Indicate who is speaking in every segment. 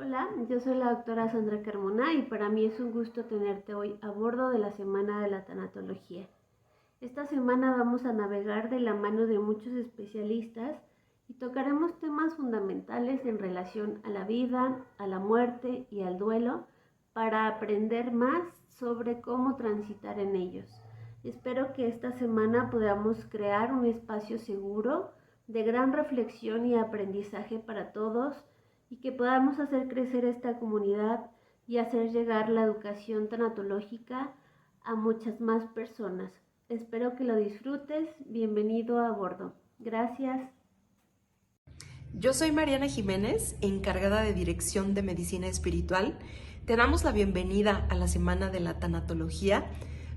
Speaker 1: Hola, yo soy la doctora Sandra Carmona y para mí es un gusto tenerte hoy a bordo de la Semana de la Tanatología. Esta semana vamos a navegar de la mano de muchos especialistas y tocaremos temas fundamentales en relación a la vida, a la muerte y al duelo para aprender más sobre cómo transitar en ellos. Espero que esta semana podamos crear un espacio seguro de gran reflexión y aprendizaje para todos y que podamos hacer crecer esta comunidad y hacer llegar la educación tanatológica a muchas más personas. Espero que lo disfrutes. Bienvenido a bordo. Gracias.
Speaker 2: Yo soy Mariana Jiménez, encargada de Dirección de Medicina Espiritual. Te damos la bienvenida a la Semana de la Tanatología.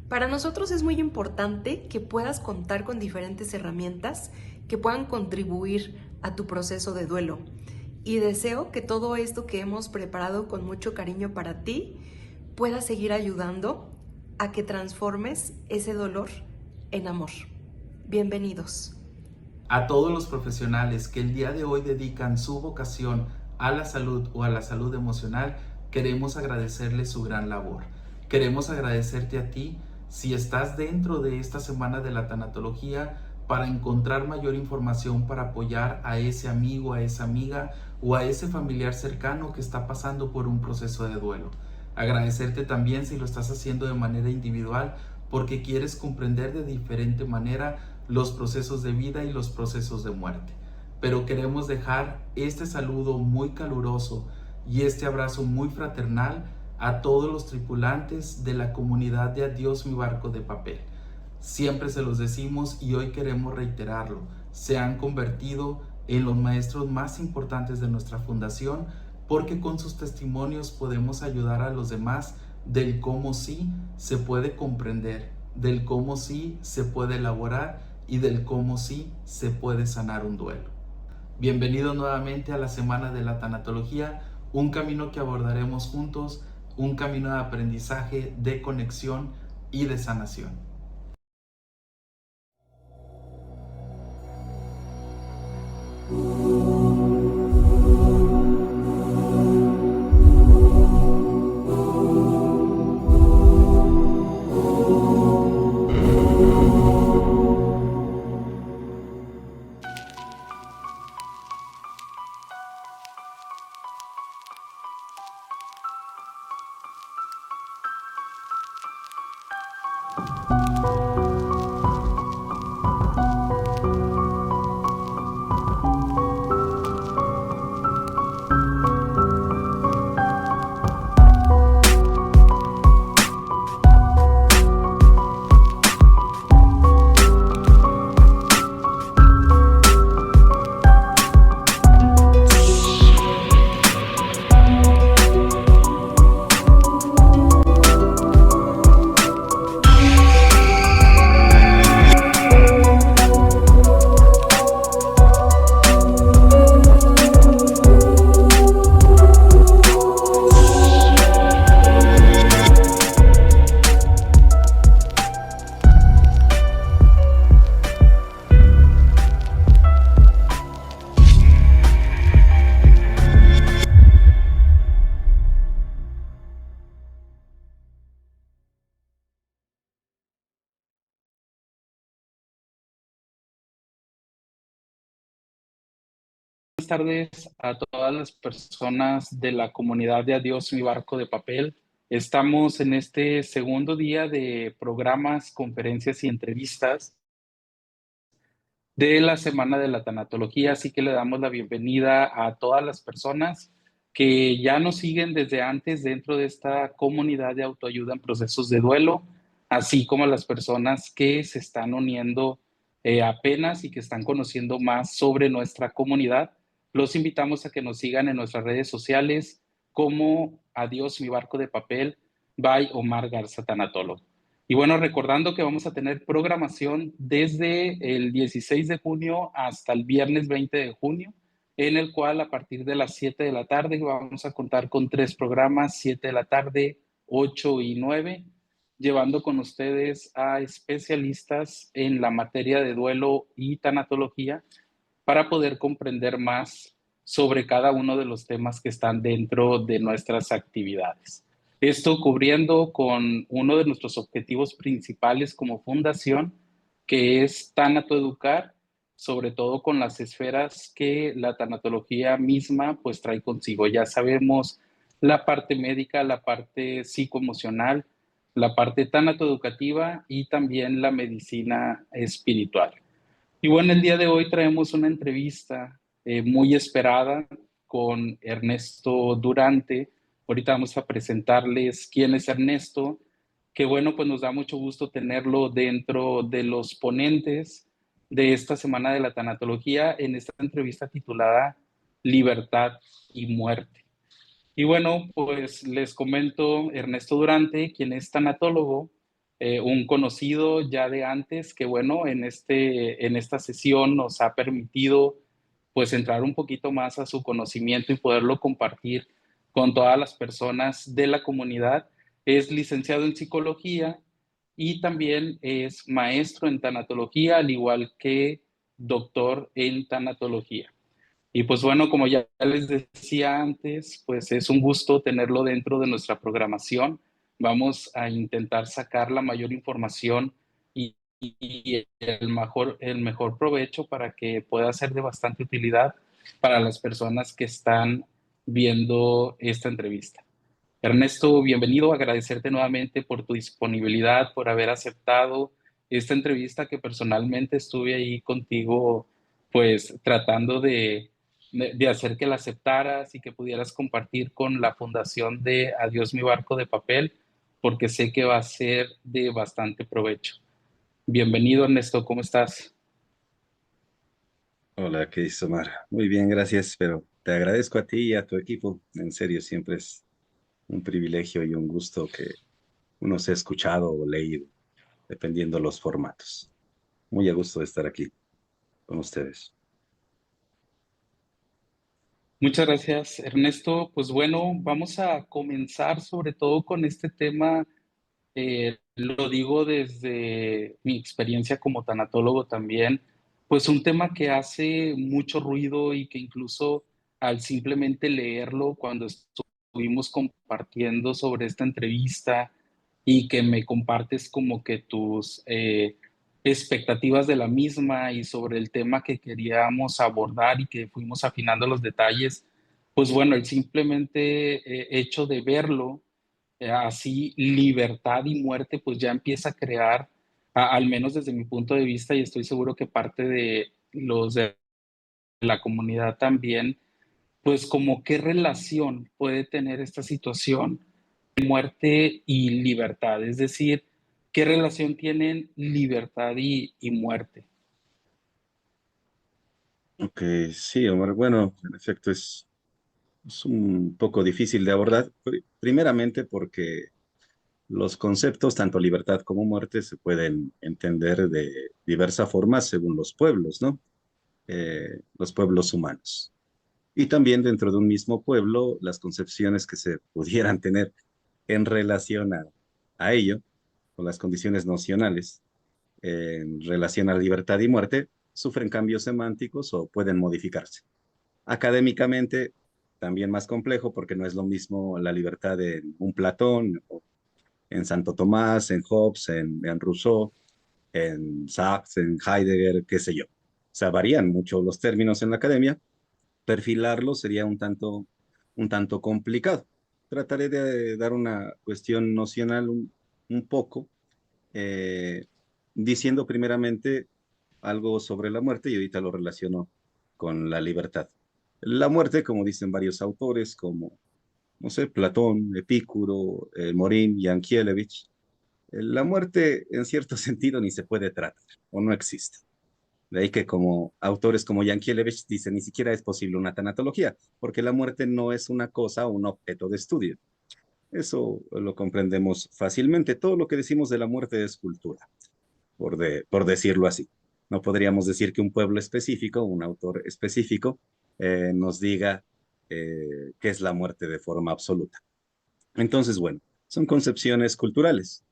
Speaker 2: Para nosotros es muy importante que puedas contar con diferentes herramientas que puedan contribuir a tu proceso de duelo. Y deseo que todo esto que hemos preparado con mucho cariño para ti pueda seguir ayudando a que transformes ese dolor en amor. Bienvenidos.
Speaker 3: A todos los profesionales que el día de hoy dedican su vocación a la salud o a la salud emocional, queremos agradecerles su gran labor. Queremos agradecerte a ti si estás dentro de esta semana de la tanatología para encontrar mayor información para apoyar a ese amigo, a esa amiga o a ese familiar cercano que está pasando por un proceso de duelo. Agradecerte también si lo estás haciendo de manera individual porque quieres comprender de diferente manera los procesos de vida y los procesos de muerte. Pero queremos dejar este saludo muy caluroso y este abrazo muy fraternal a todos los tripulantes de la comunidad de Adiós mi barco de papel. Siempre se los decimos y hoy queremos reiterarlo. Se han convertido en los maestros más importantes de nuestra fundación porque con sus testimonios podemos ayudar a los demás del cómo sí se puede comprender, del cómo sí se puede elaborar y del cómo sí se puede sanar un duelo. Bienvenido nuevamente a la Semana de la Tanatología, un camino que abordaremos juntos, un camino de aprendizaje, de conexión y de sanación. Buenas tardes a todas las personas de la comunidad de Adiós mi barco de papel. Estamos en este segundo día de programas, conferencias y entrevistas de la Semana de la Tanatología, así que le damos la bienvenida a todas las personas que ya nos siguen desde antes dentro de esta comunidad de autoayuda en procesos de duelo, así como a las personas que se están uniendo apenas y que están conociendo más sobre nuestra comunidad. Los invitamos a que nos sigan en nuestras redes sociales como Adiós mi barco de papel by Omar Garza Tanatólogo. Y bueno, recordando que vamos a tener programación desde el 16 de junio hasta el viernes 20 de junio, en el cual a partir de las 7 de la tarde vamos a contar con 3 programas, 7 de la tarde, 8 y 9, llevando con ustedes a especialistas en la materia de duelo y tanatología para poder comprender más
Speaker 4: sobre cada uno de los temas que están dentro de nuestras actividades. Esto cubriendo con uno de nuestros objetivos principales como fundación, que es tanatoeducar, sobre todo con las esferas que la tanatología misma pues trae consigo. Ya sabemos la parte médica, la parte psicoemocional, la parte tanatoeducativa y también la medicina espiritual. Y bueno, el día de hoy traemos una entrevista muy esperada con Ernesto Durante. Ahorita vamos a presentarles quién es Ernesto, que bueno, pues nos da mucho gusto tenerlo dentro de los ponentes de esta Semana de la Tanatología en esta entrevista titulada Libertad y Muerte. Y bueno, pues les comento, Ernesto Durante, quien es tanatólogo, un conocido ya de antes, que bueno, en esta sesión nos ha permitido pues entrar un poquito más a su conocimiento y poderlo compartir con todas las personas de la comunidad. Es licenciado en psicología y también es maestro en tanatología, al igual que doctor en tanatología. Y pues bueno, como ya les decía antes, pues es un gusto tenerlo dentro de nuestra programación. Vamos a intentar sacar la mayor información y el mejor provecho para que pueda ser de bastante utilidad para las personas que están viendo esta entrevista. Ernesto, bienvenido, agradecerte nuevamente por tu disponibilidad, por haber aceptado esta entrevista que personalmente estuve ahí contigo, pues tratando de hacer que la aceptaras y que pudieras compartir con la fundación de Adiós mi barco de papel, porque sé que va a ser de bastante provecho. Bienvenido, Ernesto, ¿cómo estás?
Speaker 5: Hola, ¿qué dices, Omar? Muy bien, gracias, pero te agradezco a ti y a tu equipo. En serio, siempre es un privilegio y un gusto que uno sea escuchado o leído, dependiendo los formatos. Muy a gusto de estar aquí con ustedes.
Speaker 4: Muchas gracias, Ernesto. Pues bueno, vamos a comenzar sobre todo con este tema. Lo digo desde mi experiencia como tanatólogo también, pues un tema que hace mucho ruido y que incluso al simplemente leerlo cuando estuvimos compartiendo sobre esta entrevista y que me compartes como que tus expectativas de la misma y sobre el tema que queríamos abordar y que fuimos afinando los detalles, pues bueno, el simplemente hecho de verlo así libertad y muerte, pues ya empieza a crear, al menos desde mi punto de vista, y estoy seguro que parte de los de la comunidad también, pues como qué relación puede tener esta situación de muerte y libertad, es decir, qué relación tienen libertad y muerte.
Speaker 5: Ok, sí, Omar, bueno, en efecto es un poco difícil de abordar, primeramente porque los conceptos, tanto libertad como muerte, se pueden entender de diversas formas según los pueblos, ¿no? Los pueblos humanos. Y también dentro de un mismo pueblo, las concepciones que se pudieran tener en relación a ello, con las condiciones nocionales, en relación a libertad y muerte, sufren cambios semánticos o pueden modificarse. Académicamente, también más complejo porque no es lo mismo la libertad en un Platón, o en Santo Tomás, en Hobbes, en Rousseau, en Sachs, en Heidegger, qué sé yo. O sea, varían mucho los términos en la academia. Perfilarlo sería un tanto complicado. Trataré de dar una cuestión nocional un poco, eh, diciendo primeramente algo sobre la muerte y ahorita lo relaciono con la libertad. La muerte, como dicen varios autores, como, no sé, Platón, Epicuro, Morin, Yankielevich, la muerte en cierto sentido ni se puede tratar o no existe. De ahí que como autores como Yankielevich dicen, ni siquiera es posible una tanatología, porque la muerte no es una cosa o un objeto de estudio. Eso lo comprendemos fácilmente. Todo lo que decimos de la muerte es cultura, por decirlo así. No podríamos decir que un pueblo específico, un autor específico, nos diga qué es la muerte de forma absoluta. Entonces, bueno, son concepciones culturales.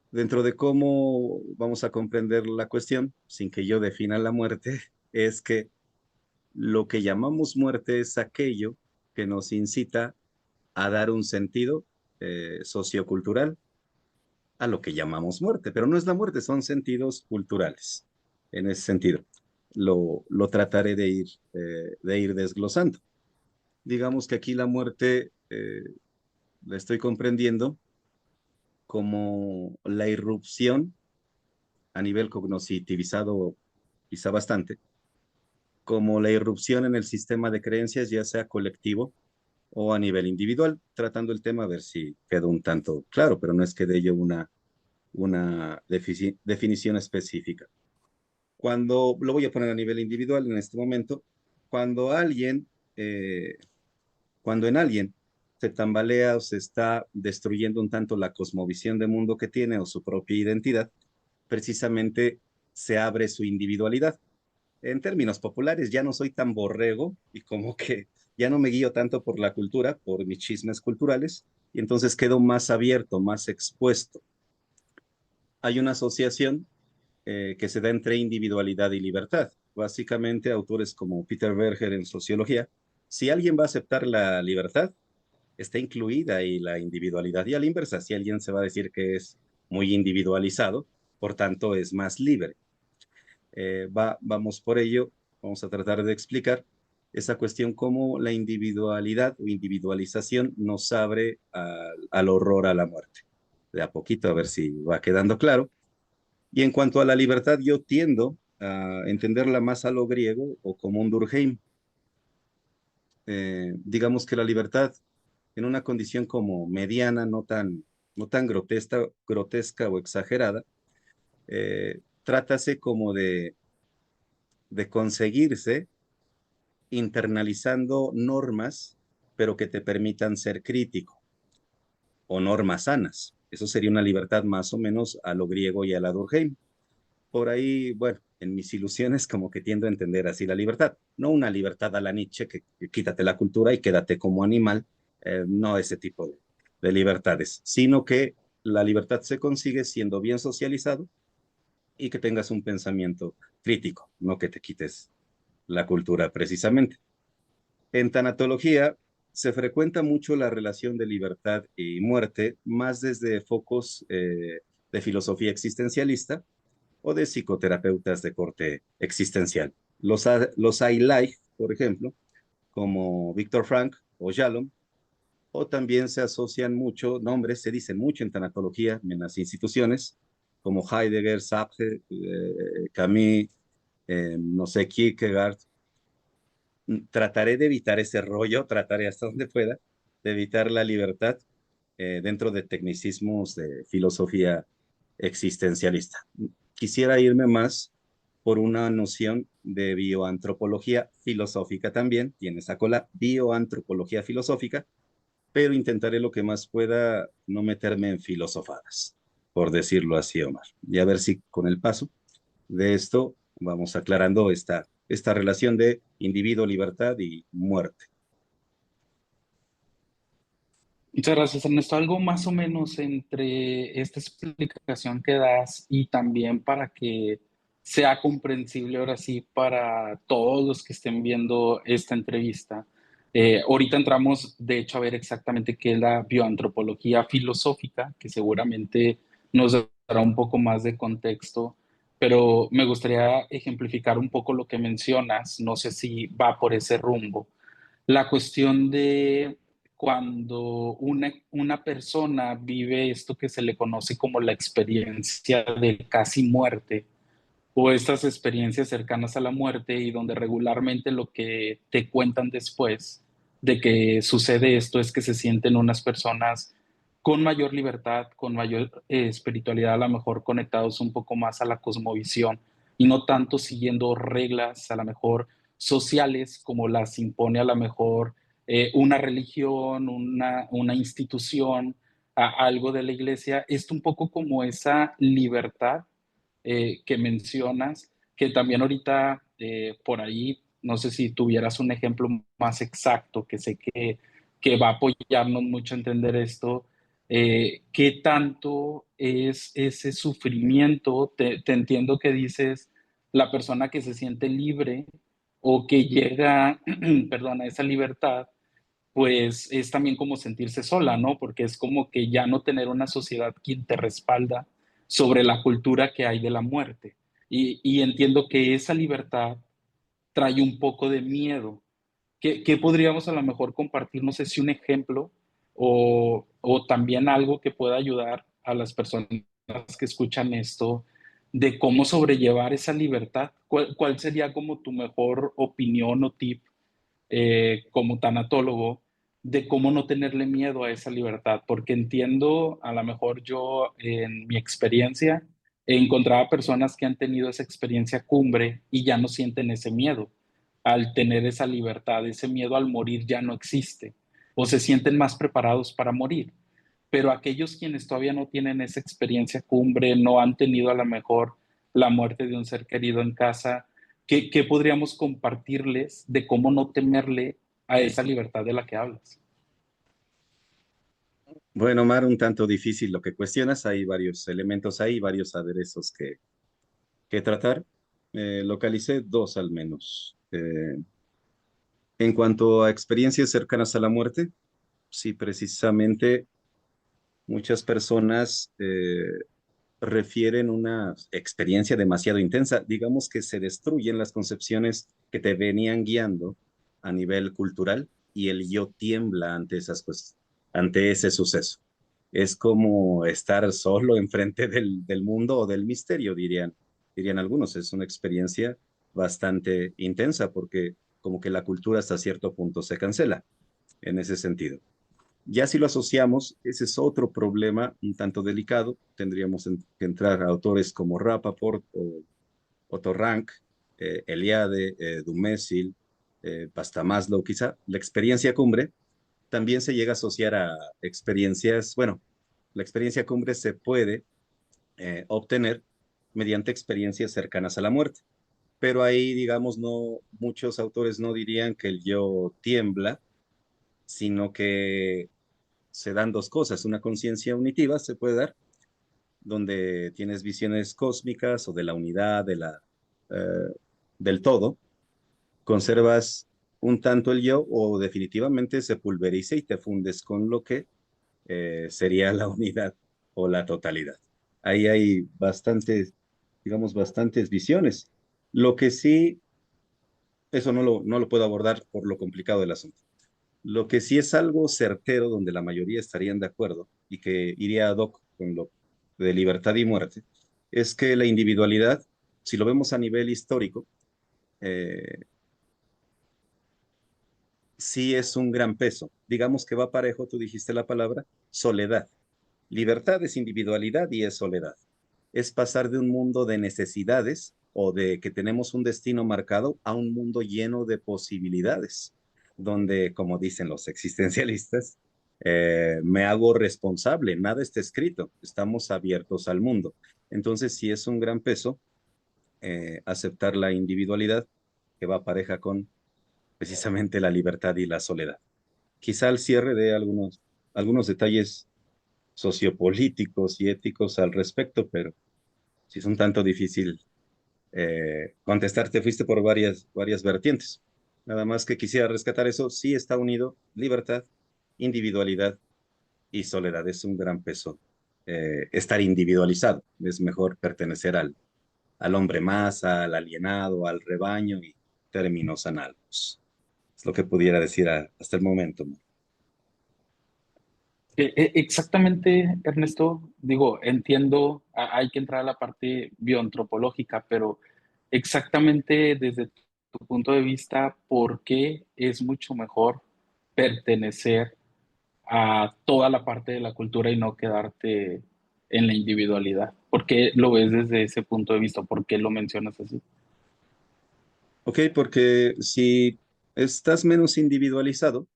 Speaker 5: Dentro de cómo vamos a comprender la cuestión, sin que yo defina la muerte, es que Lo que llamamos muerte es aquello que nos incita a dar un sentido sociocultural a lo que llamamos muerte, pero no es la muerte, son sentidos culturales. En ese sentido, lo trataré de ir desglosando. Digamos que aquí la muerte la estoy comprendiendo como la irrupción a nivel cognitivizado quizá bastante, como la irrupción en el sistema de creencias, ya sea colectivo o a nivel individual, tratando el tema a ver si quedó un tanto claro, pero no es que de ello una definición específica. Cuando, lo voy a poner a nivel individual en este momento, cuando alguien, eh, cuando en alguien se tambalea o se está destruyendo un tanto la cosmovisión de mundo que tiene o su propia identidad, precisamente se abre su individualidad. En términos populares, ya no soy tan borrego y como que ya no me guío tanto por la cultura, por mis chismes culturales, y entonces quedo más abierto, más expuesto. Hay una asociación que se da entre individualidad y libertad. Básicamente, autores como Peter Berger en sociología, si alguien va a aceptar la libertad, está incluida ahí la individualidad. Y a la inversa, si alguien se va a decir que es muy individualizado, por tanto es más libre. Vamos por ello, vamos a tratar de explicar esa cuestión cómo la individualidad o individualización nos abre al horror a la muerte. De a poquito, a ver si va quedando claro. Y en cuanto a la libertad, yo tiendo a entenderla más a lo griego o como un Durkheim. Digamos que la libertad en una condición como mediana, no tan grotesca o exagerada, trátase como de conseguirse internalizando normas, pero que te permitan ser crítico, o normas sanas. Eso sería una libertad más o menos a lo griego y a la Durkheim. Por ahí, bueno, en mis ilusiones como que tiendo a entender así la libertad. No una libertad a la Nietzsche, que quítate la cultura y quédate como animal, no ese tipo de libertades, sino que la libertad se consigue siendo bien socializado y que tengas un pensamiento crítico, no que te quites la cultura precisamente. En tanatología se frecuenta mucho la relación de libertad y muerte, más desde focos de filosofía existencialista o de psicoterapeutas de corte existencial. Los hay life, por ejemplo, como Víctor Frank o Yalom, o también se asocian mucho, nombres se dicen mucho en tanatología, en las instituciones, como Heidegger, Sartre, Camus, no sé, Kierkegaard. Trataré de evitar ese rollo, trataré hasta donde pueda, de evitar la libertad dentro de tecnicismos de filosofía existencialista. Quisiera irme más por una noción de bioantropología filosófica también, tiene esa cola, bioantropología filosófica, pero intentaré lo que más pueda no meterme en filosofadas, por decirlo así, Omar. Y a ver si con el paso de esto vamos aclarando esta relación de individuo, libertad y muerte.
Speaker 4: Muchas gracias, Ernesto. Algo más o menos entre esta explicación que das y también para que sea comprensible ahora sí para todos los que estén viendo esta entrevista. Ahorita entramos, de hecho, a ver exactamente qué es la bioantropología filosófica, que seguramente nos dará un poco más de contexto, pero me gustaría ejemplificar un poco lo que mencionas. No sé si va por ese rumbo. La cuestión de cuando una persona vive esto que se le conoce como la experiencia de casi muerte o estas experiencias cercanas a la muerte y donde regularmente lo que te cuentan después de que sucede esto es que se sienten unas personas con mayor libertad, con mayor espiritualidad, a lo mejor conectados un poco más a la cosmovisión y no tanto siguiendo reglas a lo mejor sociales como las impone a lo mejor una religión, una institución, algo de la iglesia. Es un poco como esa libertad que mencionas, que también ahorita por ahí, no sé si tuvieras un ejemplo más exacto, que sé que va a apoyarnos mucho a entender esto, ¿qué tanto es ese sufrimiento? Te entiendo que dices la persona que se siente libre o que llega, perdón, a esa libertad, pues es también como sentirse sola, ¿no? Porque es como que ya no tener una sociedad quien te respalda sobre la cultura que hay de la muerte. Y entiendo que esa libertad trae un poco de miedo. ¿Qué podríamos a lo mejor compartir? No sé si un ejemplo o también algo que pueda ayudar a las personas que escuchan esto de cómo sobrellevar esa libertad. ¿Cuál sería como tu mejor opinión o tip como tanatólogo de cómo no tenerle miedo a esa libertad? Porque entiendo, a lo mejor yo en mi experiencia he encontrado personas que han tenido esa experiencia cumbre y ya no sienten ese miedo al tener esa libertad, ese miedo al morir ya no existe o se sienten más preparados para morir. Pero aquellos quienes todavía no tienen esa experiencia cumbre, no han tenido a lo mejor la muerte de un ser querido en casa, ¿qué podríamos compartirles de cómo no temerle a esa libertad de la que hablas?
Speaker 5: Bueno, Omar, un tanto difícil lo que cuestionas. Hay varios elementos ahí, varios aderezos que tratar. Localicé dos al menos. En cuanto a experiencias cercanas a la muerte, sí, precisamente muchas personas refieren una experiencia demasiado intensa. Digamos que se destruyen las concepciones que te venían guiando a nivel cultural y el yo tiembla ante esas cosas, ante ese suceso. Es como estar solo enfrente del mundo o del misterio, dirían algunos. Es una experiencia bastante intensa porque como que la cultura hasta cierto punto se cancela en esse sentido. Ya si lo asociamos, ese es otro problema un tanto delicado. Tendríamos que entrar a autores como Rappaport o Otto Rank, Eliade, Dumézil, hasta Maslow quizá. La experiencia cumbre también se llega a asociar a experiencias, bueno, la experiencia cumbre se puede obtener mediante experiencias cercanas a la muerte. Pero ahí, digamos, no, muchos autores no dirían que el yo tiembla, sino que se dan dos cosas. Una conciencia unitiva se puede dar, donde tienes visiones cósmicas o de la unidad, del todo. Conservas un tanto el yo o definitivamente se pulveriza y te fundes con lo que sería la unidad o la totalidad. Ahí hay bastantes, digamos, bastantes visiones. Lo que sí, eso no lo puedo abordar por lo complicado del asunto. Lo que sí es algo certero, donde la mayoría estarían de acuerdo y que iría ad hoc con lo de libertad y muerte, es que la individualidad, si lo vemos a nivel histórico, eh, sí es un gran peso. Digamos que va parejo, tú dijiste la palabra, soledad. Libertad es individualidad y es soledad. Es pasar de un mundo de necesidades o de que tenemos un destino marcado a un mundo lleno de posibilidades, donde, como dicen los existencialistas, me hago responsable, nada está escrito, estamos abiertos al mundo. Entonces, sí es un gran peso aceptar la individualidad que va pareja con precisamente la libertad y la soledad. Quizá al cierre de algunos detalles sociopolíticos y éticos al respecto, pero sí es un tanto difícil contestarte. Fuiste por varias vertientes. Nada más que quisiera rescatar eso, sí está unido libertad, individualidad y soledad. Es un gran peso estar individualizado. Es mejor pertenecer al hombre masa, al alienado, al rebaño y términos análogos. Es lo que pudiera decir hasta el momento.
Speaker 4: Exactamente, Ernesto. Digo, entiendo, hay que entrar a la parte bioantropológica, pero exactamente desde tu punto de vista, ¿por qué es mucho mejor pertenecer a toda la parte de la cultura y no quedarte en la individualidad? ¿Por qué lo ves desde ese punto de vista? ¿Por qué lo mencionas así?
Speaker 5: Ok, porque si estás menos individualizado,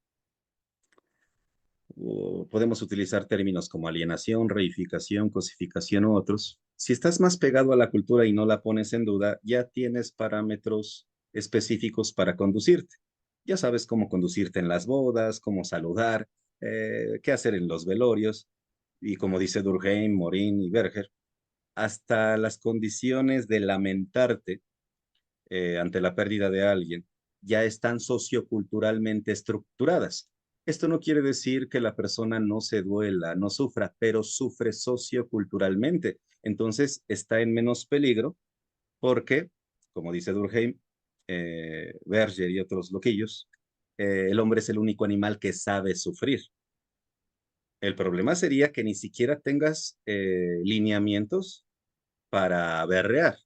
Speaker 5: o podemos utilizar términos como alienación, reificación, cosificación u otros. Si estás más pegado a la cultura y no la pones en duda, ya tienes parámetros específicos para conducirte. Ya sabes cómo conducirte en las bodas, cómo saludar, qué hacer en los velorios, y como dice Durkheim, Morin y Berger, hasta las condiciones de lamentarte ante la pérdida de alguien ya están socioculturalmente estructuradas. Esto no quiere decir que la persona no se duela, no sufra, pero sufre socioculturalmente. Entonces está en menos peligro porque, como dice Durkheim, Berger y otros loquillos, el hombre es el único animal que sabe sufrir. El problema sería que ni siquiera tengas lineamientos para berrear.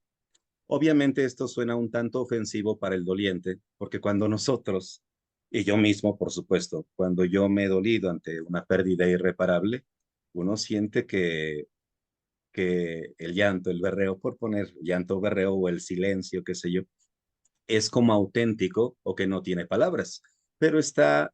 Speaker 5: Obviamente esto suena un tanto ofensivo para el doliente, porque cuando nosotros, y yo mismo, por supuesto, cuando yo me he dolido ante una pérdida irreparable, uno siente que el llanto, el berreo, por poner llanto, berreo o el silencio, qué sé yo, es como auténtico o que no tiene palabras, pero está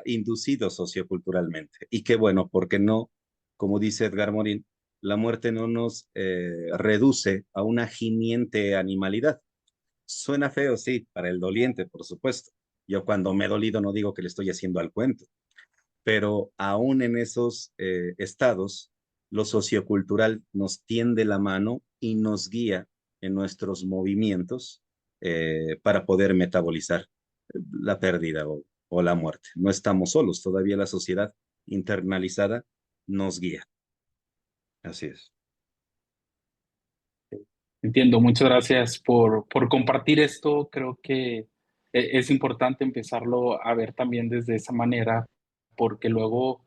Speaker 5: inducido socioculturalmente. Y qué bueno, porque no, como dice Edgar Morin, la muerte no nos reduce a una gimiente animalidad. Suena feo, sí, para el doliente, por supuesto. Yo cuando me he dolido no digo que le estoy haciendo al cuento, pero aún en esos estados, lo sociocultural nos tiende la mano y nos guía en nuestros movimientos para poder metabolizar la pérdida o la muerte. No estamos solos, todavía la sociedad internalizada nos guía. Así es.
Speaker 4: Entiendo, muchas gracias por compartir esto. Creo que es importante empezarlo a ver también desde esa manera, porque luego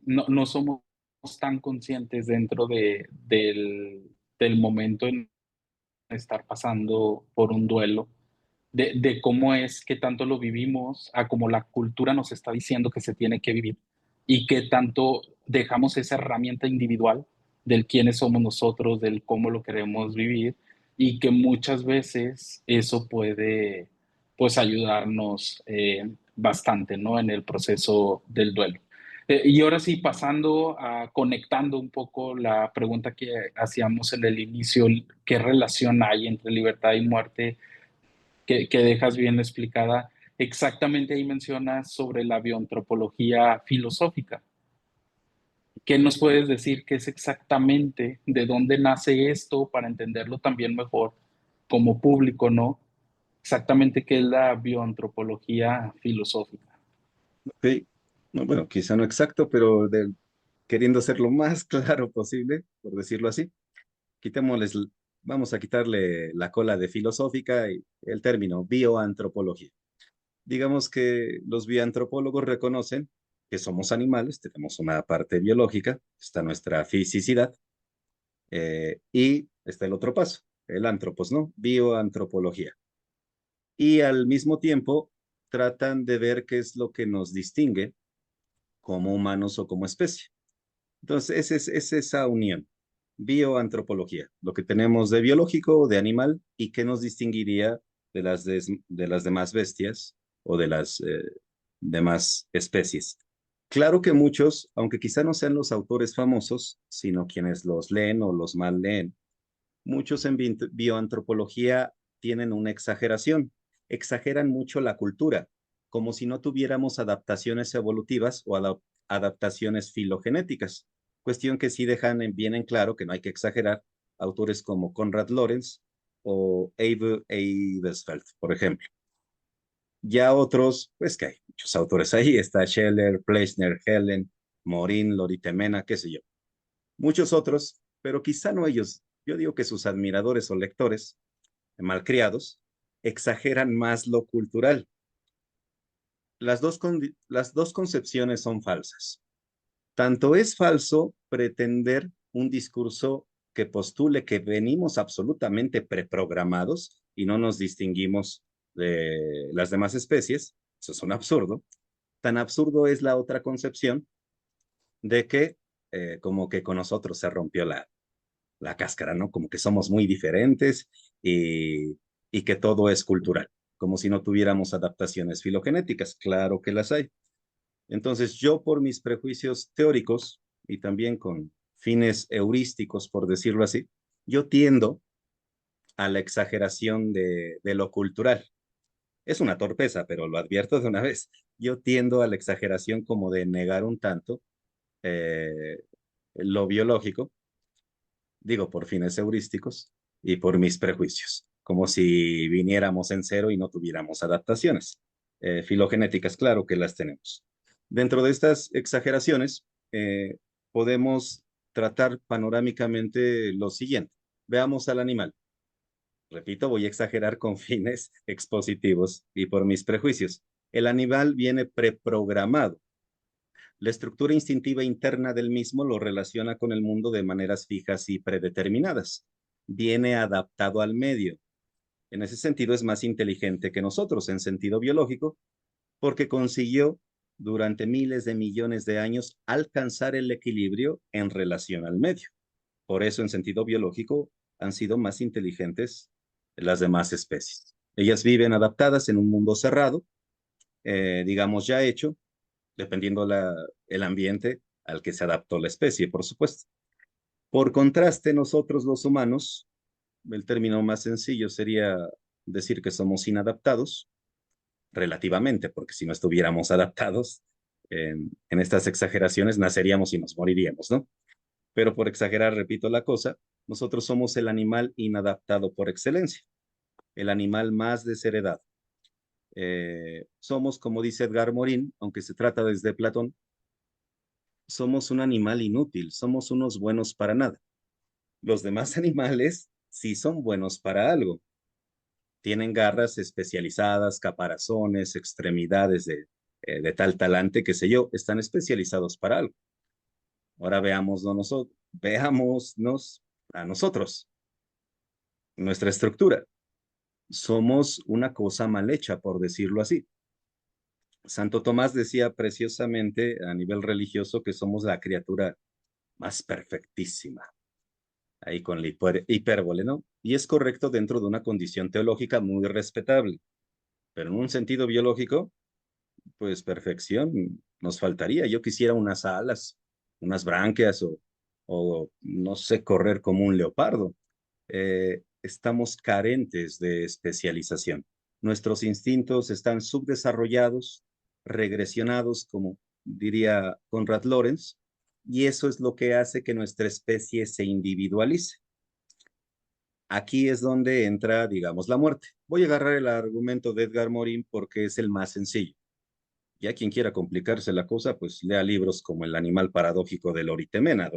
Speaker 4: no somos tan conscientes dentro del momento en estar pasando por un duelo, de cómo es que tanto lo vivimos, a cómo la cultura nos está diciendo que se tiene que vivir y que tanto dejamos esa herramienta individual del quiénes somos nosotros, del cómo lo queremos vivir y que muchas veces eso puede pues ayudarnos bastante, ¿no? En el proceso del duelo. Y ahora sí, pasando a conectando un poco la pregunta que hacíamos en el inicio, ¿qué relación hay entre libertad y muerte? Que dejas bien explicada. Exactamente ahí mencionas sobre la bioantropología filosófica. ¿Qué nos puedes decir qué es exactamente, de dónde nace esto para entenderlo también mejor como público, ¿no? Exactamente qué es la bioantropología filosófica.
Speaker 5: Ok. No, bueno, quizá no exacto, pero queriendo ser lo más claro posible, por decirlo así, quitémosles, vamos a quitarle la cola de filosófica y el término bioantropología. Digamos que los bioantropólogos reconocen que somos animales, tenemos una parte biológica, está nuestra fisicidad, y está el otro paso, el antropos, ¿no? Bioantropología. Y al mismo tiempo tratan de ver qué es lo que nos distingue como humanos o como especie. Entonces, es esa unión, bioantropología, lo que tenemos de biológico o de animal y qué nos distinguiría de las demás bestias o de las demás especies. Claro que muchos, aunque quizá no sean los autores famosos, sino quienes los leen o los mal leen, muchos en bioantropología tienen una exageración, exageran mucho la cultura, como si no tuviéramos adaptaciones evolutivas o adaptaciones filogenéticas, cuestión que sí dejan bien en claro que no hay que exagerar autores como Konrad Lorenz o Abel Eibesfeld, por ejemplo. Ya otros, pues que hay muchos autores ahí, está Scheller, Plechner, Helen, Morin, Lorita Mena, qué sé yo. Muchos otros, pero quizá no ellos. Yo digo que sus admiradores o lectores, malcriados, exageran más lo cultural. Las dos concepciones son falsas. Tanto es falso pretender un discurso que postule que venimos absolutamente preprogramados y no nos distinguimos de las demás especies. Eso es un absurdo. Tan absurdo es la otra concepción de que como que con nosotros se rompió la cáscara, ¿no? Como que somos muy diferentes y que todo es cultural, como si no tuviéramos adaptaciones filogenéticas. Claro que las hay. Entonces, yo por mis prejuicios teóricos y también con fines heurísticos, por decirlo así, yo tiendo a la exageración de lo cultural. Es una torpeza, pero lo advierto de una vez. Yo tiendo a la exageración como de negar un tanto eh, lo biológico, digo por fines heurísticos y por mis prejuicios. como si viniéramos en cero y no tuviéramos adaptaciones. Filogenéticas, claro que las tenemos. Dentro de estas exageraciones, podemos tratar panorámicamente lo siguiente. Veamos al animal. Repito, voy a exagerar con fines expositivos y por mis prejuicios. El animal viene preprogramado. La estructura instintiva interna del mismo lo relaciona con el mundo de maneras fijas y predeterminadas. Viene adaptado al medio. En ese sentido es más inteligente que nosotros en sentido biológico, porque consiguió durante miles de millones de años alcanzar el equilibrio en relación al medio. Por eso en sentido biológico han sido más inteligentes las demás especies. Ellas viven adaptadas en un mundo cerrado, digamos ya hecho, dependiendo el ambiente al que se adaptó la especie, por supuesto. Por contraste, nosotros los humanos, el término más sencillo sería decir que somos inadaptados, relativamente, porque si no estuviéramos adaptados en estas exageraciones, naceríamos y nos moriríamos, ¿no? Pero por exagerar, repito la cosa, nosotros somos el animal inadaptado por excelencia, el animal más desheredado. Somos, como dice Edgar Morin, aunque se trata desde Platón, somos un animal inútil, somos unos buenos para nada. Los demás animales sí son buenos para algo. Tienen garras especializadas, caparazones, extremidades de tal talante, qué sé yo, están especializados para algo. Ahora veámonos a nosotros, nuestra estructura. Somos una cosa mal hecha, por decirlo así. Santo Tomás decía preciosamente a nivel religioso que somos la criatura más perfectísima, ahí con la hipérbole, ¿no? Y es correcto dentro de una condición teológica muy respetable, pero en un sentido biológico, pues perfección nos faltaría. Yo quisiera unas alas, unas branquias o no sé, correr como un leopardo. Estamos carentes de especialización. Nuestros instintos están subdesarrollados, regresionados, como diría Konrad Lorenz, y eso es lo que hace que nuestra especie se individualice. Aquí es donde entra, digamos, la muerte. Voy a agarrar el argumento de Edgar Morin porque es el más sencillo. Ya quien quiera complicarse la cosa, pues lea libros como El animal paradójico de Loritemena.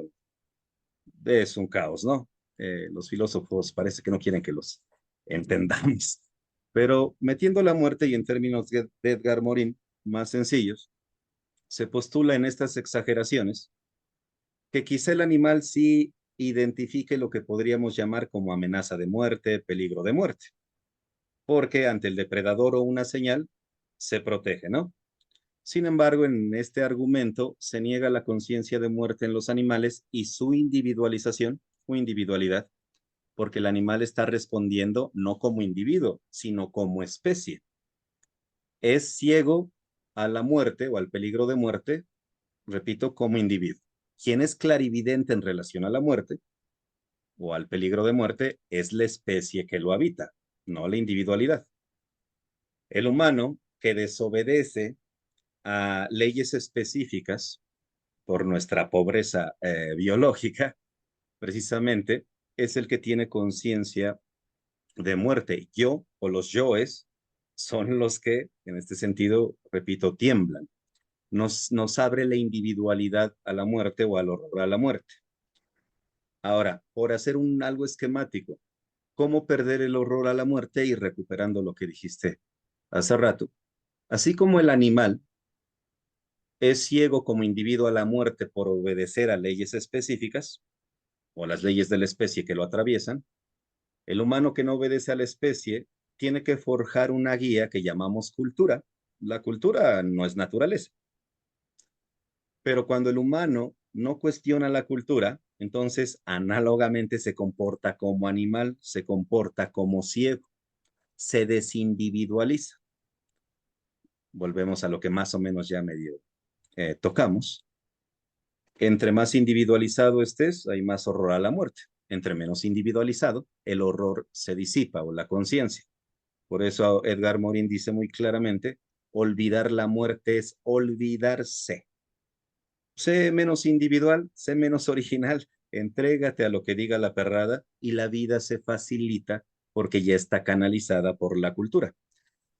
Speaker 5: Es un caos, ¿no? Los filósofos parece que no quieren que los entendamos. Pero metiendo la muerte y en términos de Edgar Morin más sencillos, se postula en estas exageraciones que quizá el animal sí identifique lo que podríamos llamar como amenaza de muerte, peligro de muerte, porque ante el depredador o una señal se protege, ¿no? Sin embargo, en este argumento se niega la conciencia de muerte en los animales y su individualización o individualidad, porque el animal está respondiendo no como individuo, sino como especie. Es ciego a la muerte o al peligro de muerte, repito, como individuo. Quien es clarividente en relación a la muerte o al peligro de muerte es la especie que lo habita, no la individualidad. El humano que desobedece a leyes específicas por nuestra pobreza biológica, precisamente, es el que tiene conciencia de muerte. Yo o los yoes son los que, en este sentido, repito, tiemblan. Nos abre la individualidad a la muerte o al horror a la muerte. Ahora, por hacer algo esquemático, ¿cómo perder el horror a la muerte y recuperando lo que dijiste hace rato? Así como el animal es ciego como individuo a la muerte por obedecer a leyes específicas o las leyes de la especie que lo atraviesan, el humano que no obedece a la especie tiene que forjar una guía que llamamos cultura. La cultura no es naturaleza. Pero cuando el humano no cuestiona la cultura, entonces análogamente se comporta como animal, se comporta como ciego, se desindividualiza. Volvemos a lo que más o menos ya medio tocamos. Entre más individualizado estés, hay más horror a la muerte. Entre menos individualizado, el horror se disipa o la conciencia. Por eso Edgar Morin dice muy claramente, olvidar la muerte es olvidarse. Sé menos individual, sé menos original, entrégate a lo que diga la perrada y la vida se facilita porque ya está canalizada por la cultura.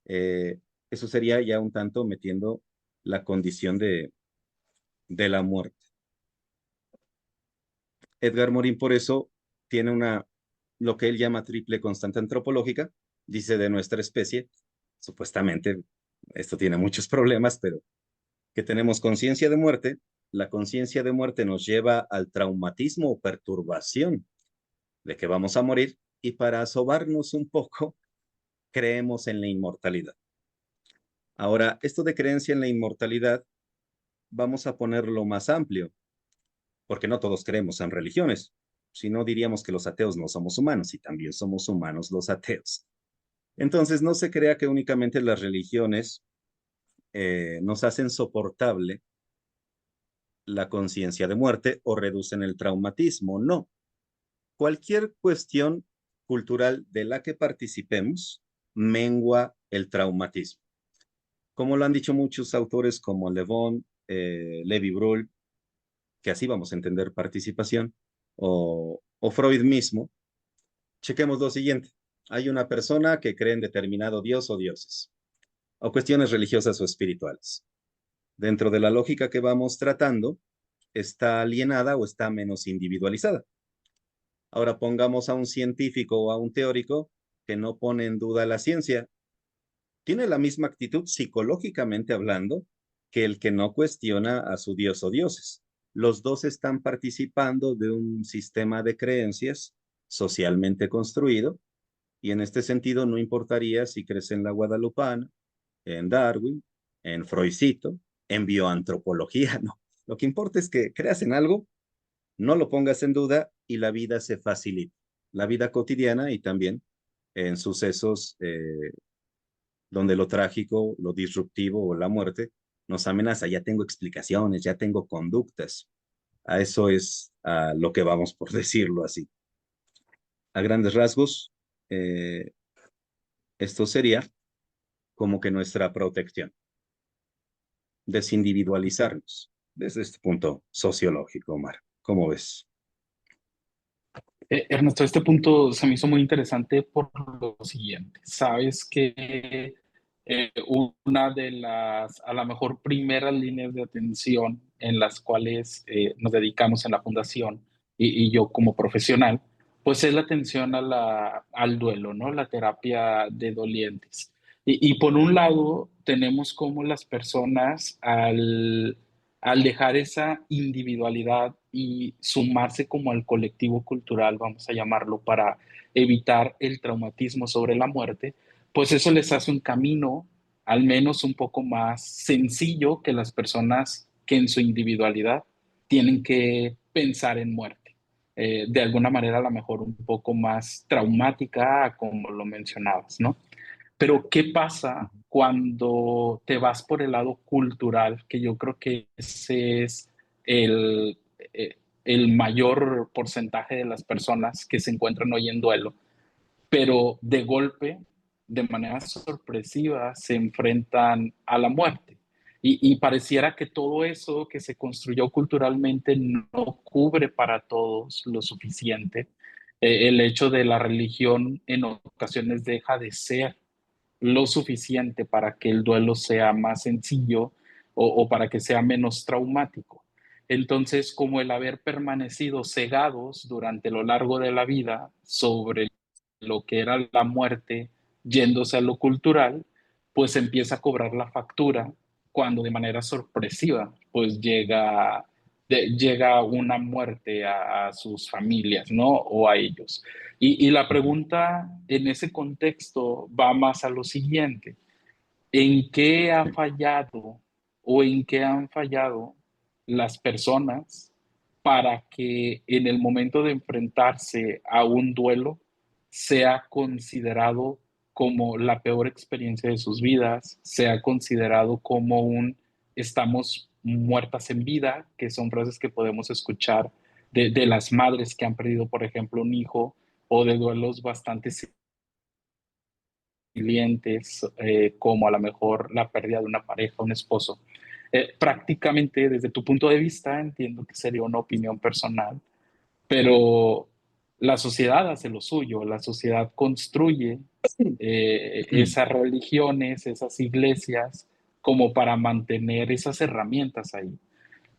Speaker 5: Eso sería ya un tanto metiendo la condición de la muerte. Edgar Morin por eso tiene lo que él llama triple constante antropológica, dice de nuestra especie, supuestamente, esto tiene muchos problemas, pero que tenemos conciencia de muerte. La conciencia de muerte nos lleva al traumatismo o perturbación de que vamos a morir, y para sobarnos un poco, creemos en la inmortalidad. Ahora, esto de creencia en la inmortalidad, vamos a ponerlo más amplio, porque no todos creemos en religiones. Si no, diríamos que los ateos no somos humanos, y también somos humanos los ateos. Entonces, no se crea que únicamente las religiones nos hacen soportable la conciencia de muerte o reducen el traumatismo. No. Cualquier cuestión cultural de la que participemos mengua el traumatismo. Como lo han dicho muchos autores como Le Bon, Lévi-Brühl, que así vamos a entender participación, o Freud mismo, chequemos lo siguiente. Hay una persona que cree en determinado dios o dioses, o cuestiones religiosas o espirituales. Dentro de la lógica que vamos tratando, está alienada o está menos individualizada. Ahora pongamos a un científico o a un teórico que no pone en duda la ciencia. Tiene la misma actitud psicológicamente hablando que el que no cuestiona a su dios o dioses. Los dos están participando de un sistema de creencias socialmente construido, y en este sentido no importaría si crees en la Guadalupana, en Darwin, en Freudcito, en bioantropología, no. Lo que importa es que creas en algo, no lo pongas en duda y la vida se facilita. La vida cotidiana y también en sucesos donde lo trágico, lo disruptivo o la muerte nos amenaza. Ya tengo explicaciones, ya tengo conductas. A eso es a lo que vamos por decirlo así. A grandes rasgos, esto sería como que nuestra protección, desindividualizarnos desde este punto sociológico, Omar. ¿Cómo ves?
Speaker 4: Ernesto, este punto se me hizo muy interesante por lo siguiente. Sabes que una de las, a lo mejor, primeras líneas de atención en las cuales nos dedicamos en la fundación y yo como profesional, pues es la atención a al duelo, ¿no? La terapia de dolientes. Y por un lado, tenemos como las personas al dejar esa individualidad y sumarse como al colectivo cultural, vamos a llamarlo, para evitar el traumatismo sobre la muerte, pues eso les hace un camino al menos un poco más sencillo que las personas que en su individualidad tienen que pensar en muerte. De alguna manera a lo mejor un poco más traumática, como lo mencionabas, ¿no? Pero ¿qué pasa cuando te vas por el lado cultural? Que yo creo que ese es el, el mayor porcentaje de las personas que se encuentran hoy en duelo, pero de golpe, de manera sorpresiva, se enfrentan a la muerte. Y pareciera que todo eso que se construyó culturalmente no cubre para todos lo suficiente. El hecho de la religión en ocasiones deja de ser lo suficiente para que el duelo sea más sencillo o para que sea menos traumático. Entonces, como el haber permanecido cegados durante lo largo de la vida sobre lo que era la muerte, yéndose a lo cultural, pues empieza a cobrar la factura cuando de manera sorpresiva, pues llega una muerte a sus familias, ¿no? O a ellos. Y la pregunta en ese contexto va más a lo siguiente: ¿en qué ha fallado o en qué han fallado las personas para que en el momento de enfrentarse a un duelo sea considerado como la peor experiencia de sus vidas, sea considerado como un estamos muertas en vida, que son frases que podemos escuchar de las madres que han perdido, por ejemplo, un hijo, o de duelos bastante clientes, como a lo mejor la pérdida de una pareja, un esposo? Prácticamente desde tu punto de vista entiendo que sería una opinión personal, pero la sociedad hace lo suyo, la sociedad construye esas religiones, esas iglesias, como para mantener esas herramientas ahí.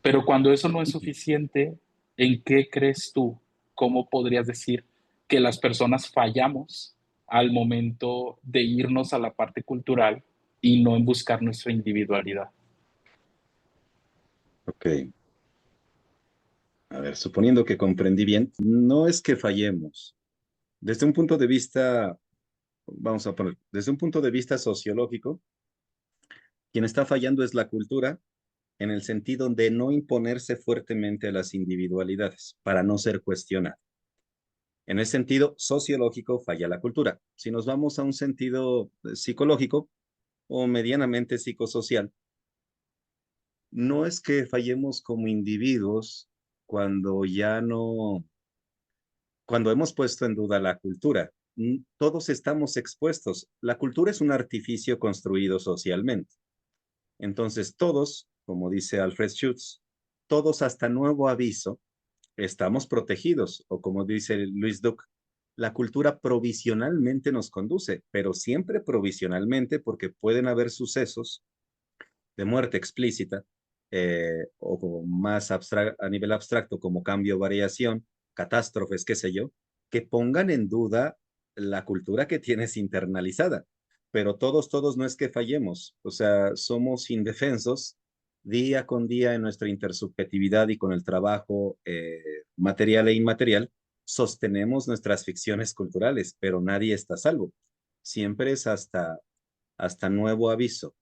Speaker 4: Pero cuando eso no es suficiente, ¿en qué crees tú? ¿Cómo podrías decir que las personas fallamos al momento de irnos a la parte cultural y no en buscar nuestra individualidad?
Speaker 5: Ok, a ver, suponiendo que comprendí bien, no es que fallemos. Desde un punto de vista, vamos a poner, desde un punto de vista sociológico, quien está fallando es la cultura en el sentido de no imponerse fuertemente a las individualidades para no ser cuestionada. En ese sentido sociológico falla la cultura. Si nos vamos a un sentido psicológico o medianamente psicosocial, no es que fallemos como individuos cuando ya no, cuando hemos puesto en duda la cultura. Todos estamos expuestos. La cultura es un artificio construido socialmente. Entonces todos, como dice Alfred Schutz, todos hasta nuevo aviso, estamos protegidos, o como dice Luis Duc, la cultura provisionalmente nos conduce, pero siempre provisionalmente porque pueden haber sucesos de muerte explícita o más a nivel abstracto como cambio, variación, catástrofes, qué sé yo, que pongan en duda la cultura que tienes internalizada. Pero todos no es que fallemos, o sea, somos indefensos día con día en nuestra intersubjetividad y con el trabajo material e inmaterial, sostenemos nuestras ficciones culturales, pero nadie está a salvo. Siempre es hasta nuevo aviso.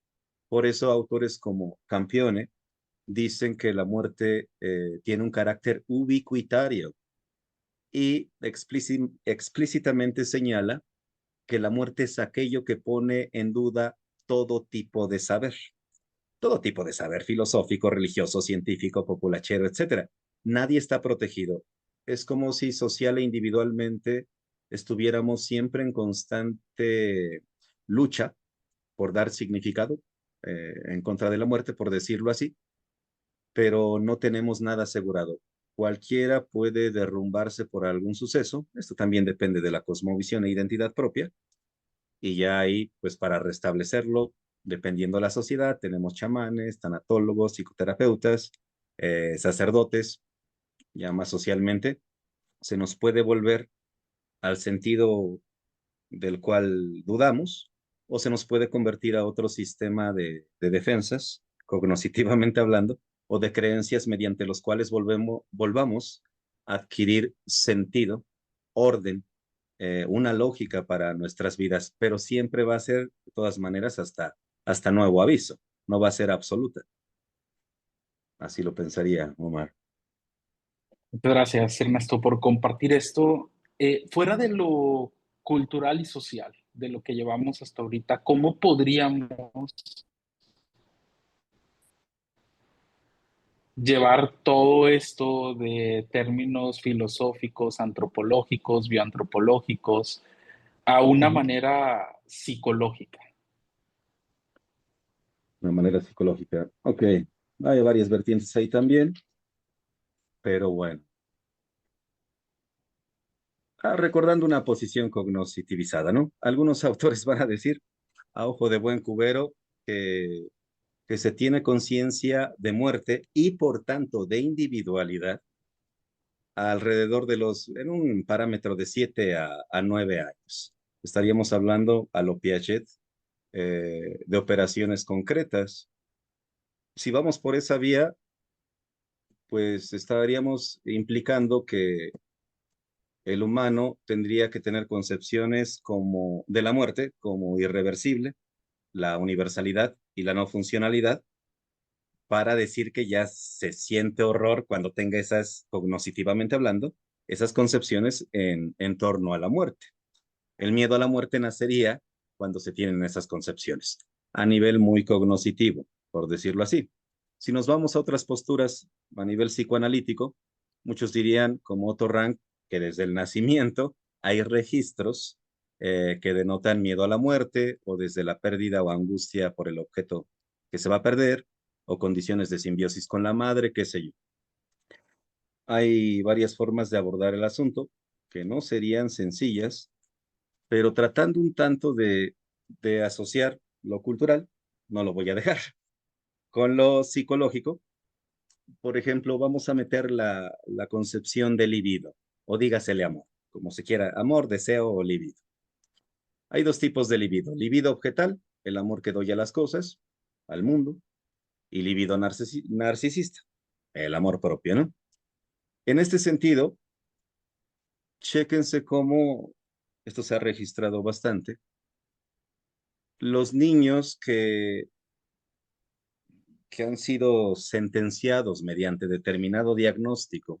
Speaker 5: Por eso autores como Campione dicen que la muerte tiene un carácter ubicuitario y explícitamente señala que la muerte es aquello que pone en duda todo tipo de saber filosófico, religioso, científico, populachero, etcétera. Nadie está protegido. Es como si social e individualmente estuviéramos siempre en constante lucha por dar significado en contra de la muerte, por decirlo así, pero no tenemos nada asegurado. Cualquiera puede derrumbarse por algún suceso. Esto también depende de la cosmovisión e identidad propia. Y ya ahí, pues para restablecerlo, dependiendo de la sociedad, tenemos chamanes, tanatólogos, psicoterapeutas, sacerdotes, ya más socialmente, se nos puede volver al sentido del cual dudamos, o se nos puede convertir a otro sistema de defensas, cognitivamente hablando, o de creencias mediante los cuales volvamos a adquirir sentido, orden, una lógica para nuestras vidas, pero siempre va a ser, de todas maneras, hasta nuevo aviso, no va a ser absoluta. Así lo pensaría, Omar.
Speaker 4: Muchas gracias, Ernesto, por compartir esto. Fuera de lo cultural y social, de lo que llevamos hasta ahorita, ¿cómo podríamos llevar todo esto de términos filosóficos, antropológicos, bioantropológicos, a una
Speaker 5: Ujú.
Speaker 4: manera psicológica?
Speaker 5: De manera psicológica. Ok, hay varias vertientes ahí también, pero bueno. Recordando una posición cognitivizada, ¿no? Algunos autores van a decir, a ojo de buen cubero, que, que se tiene conciencia de muerte y por tanto de individualidad alrededor en un parámetro de 7 a 9 años. Estaríamos hablando a lo Piaget de operaciones concretas. Si vamos por esa vía, pues estaríamos implicando que el humano tendría que tener concepciones como de la muerte como irreversible, la universalidad y la no funcionalidad para decir que ya se siente horror cuando tenga esas, cognitivamente hablando, esas concepciones en torno a la muerte. El miedo a la muerte nacería cuando se tienen esas concepciones, a nivel muy cognitivo, por decirlo así. Si nos vamos a otras posturas a nivel psicoanalítico, muchos dirían, como Otto Rank, que desde el nacimiento hay registros que denotan miedo a la muerte o desde la pérdida o angustia por el objeto que se va a perder o condiciones de simbiosis con la madre, qué sé yo. Hay varias formas de abordar el asunto que no serían sencillas, pero tratando un tanto de asociar lo cultural, no lo voy a dejar, con lo psicológico. Por ejemplo, vamos a meter la concepción de libido, o dígasele amor, como se quiera, amor, deseo o libido. Hay dos tipos de libido: libido objetal, el amor que doy a las cosas, al mundo, y libido narcisista, el amor propio, ¿no? En este sentido, chéquense cómo esto se ha registrado bastante. Los niños que han sido sentenciados mediante determinado diagnóstico,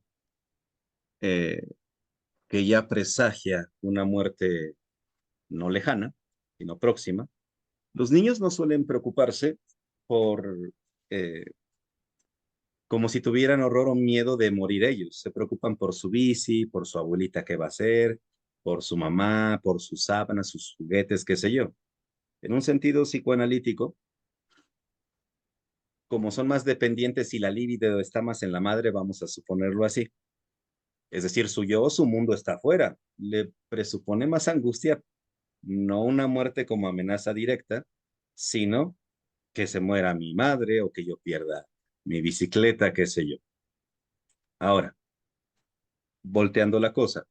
Speaker 5: eh, que ya presagia una muerte no lejana, sino próxima, los niños no suelen preocuparse por, eh, como si tuvieran horror o miedo de morir ellos. Se preocupan por su bici, por su abuelita que va a ser, por su mamá, por sus sábanas, sus juguetes, qué sé yo. En un sentido psicoanalítico, como son más dependientes y la libido está más en la madre, vamos a suponerlo así. Es decir, su yo, su mundo está afuera. Le presupone más angustia, no una muerte como amenaza directa, sino que se muera mi madre o que yo pierda mi bicicleta, qué sé yo. Ahora, volteando la cosa,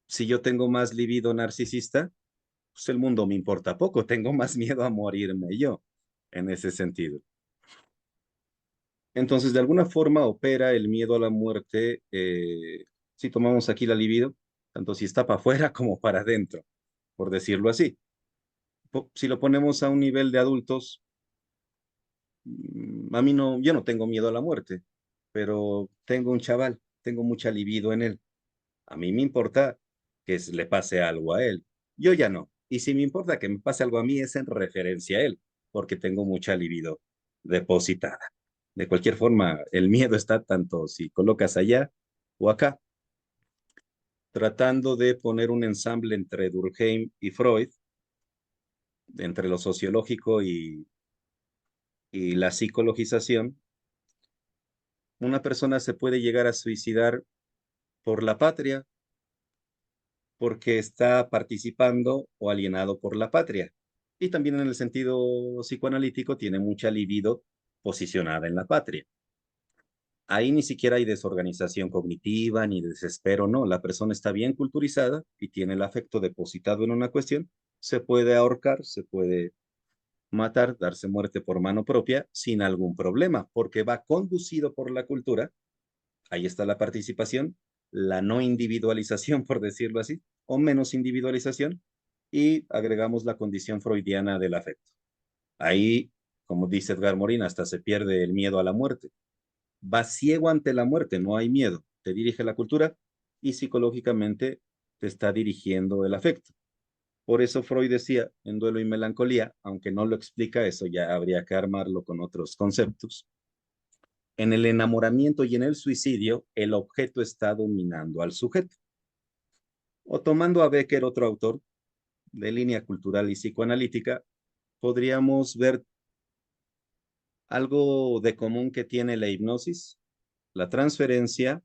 Speaker 5: si yo tengo más libido narcisista, pues el mundo me importa poco, tengo más miedo a morirme yo, en ese sentido. Entonces, de alguna forma opera el miedo a la muerte, si tomamos aquí la libido, tanto si está para afuera como para adentro, por decirlo así. Si lo ponemos a un nivel de adultos, a mí no, yo no tengo miedo a la muerte, pero tengo un chaval, tengo mucha libido en él. A mí me importa que le pase algo a él. Yo ya no. Y si me importa que me pase algo a mí es en referencia a él, porque tengo mucha libido depositada. De cualquier forma, el miedo está tanto si colocas allá o acá. Tratando de poner un ensamble entre Durkheim y Freud, entre lo sociológico y la psicologización, una persona se puede llegar a suicidar por la patria, porque está participando o alienado por la patria. Y también en el sentido psicoanalítico tiene mucha libido posicionada en la patria. Ahí ni siquiera hay desorganización cognitiva ni desespero, no. La persona está bien culturizada y tiene el afecto depositado en una cuestión. Se puede ahorcar, se puede matar, darse muerte por mano propia sin algún problema, porque va conducido por la cultura. Ahí está la participación, la no individualización, por decirlo así, o menos individualización, y agregamos la condición freudiana del afecto. Ahí, como dice Edgar Morin, hasta se pierde el miedo a la muerte. Va ciego ante la muerte, no hay miedo. Te dirige la cultura y psicológicamente te está dirigiendo el afecto. Por eso Freud decía en Duelo y Melancolía, aunque no lo explica, eso ya habría que armarlo con otros conceptos. En el enamoramiento y en el suicidio, el objeto está dominando al sujeto. O tomando a Becker, otro autor de línea cultural y psicoanalítica, podríamos ver algo de común que tiene la hipnosis, la transferencia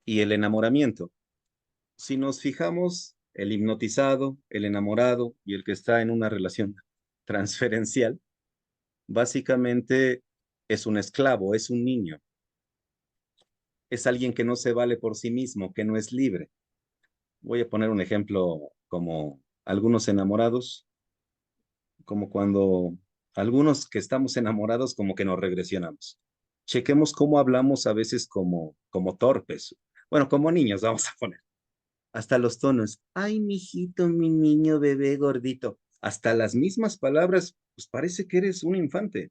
Speaker 5: y el enamoramiento. Si nos fijamos, el hipnotizado, el enamorado y el que está en una relación transferencial, básicamente es un esclavo, es un niño, es alguien que no se vale por sí mismo, que no es libre. Voy a poner un ejemplo como algunos enamorados, como cuando algunos que estamos enamorados como que nos regresionamos. Chequemos cómo hablamos a veces como torpes. Bueno, como niños, vamos a poner. Hasta los tonos. Ay, mijito, mi niño, bebé gordito. Hasta las mismas palabras, pues parece que eres un infante.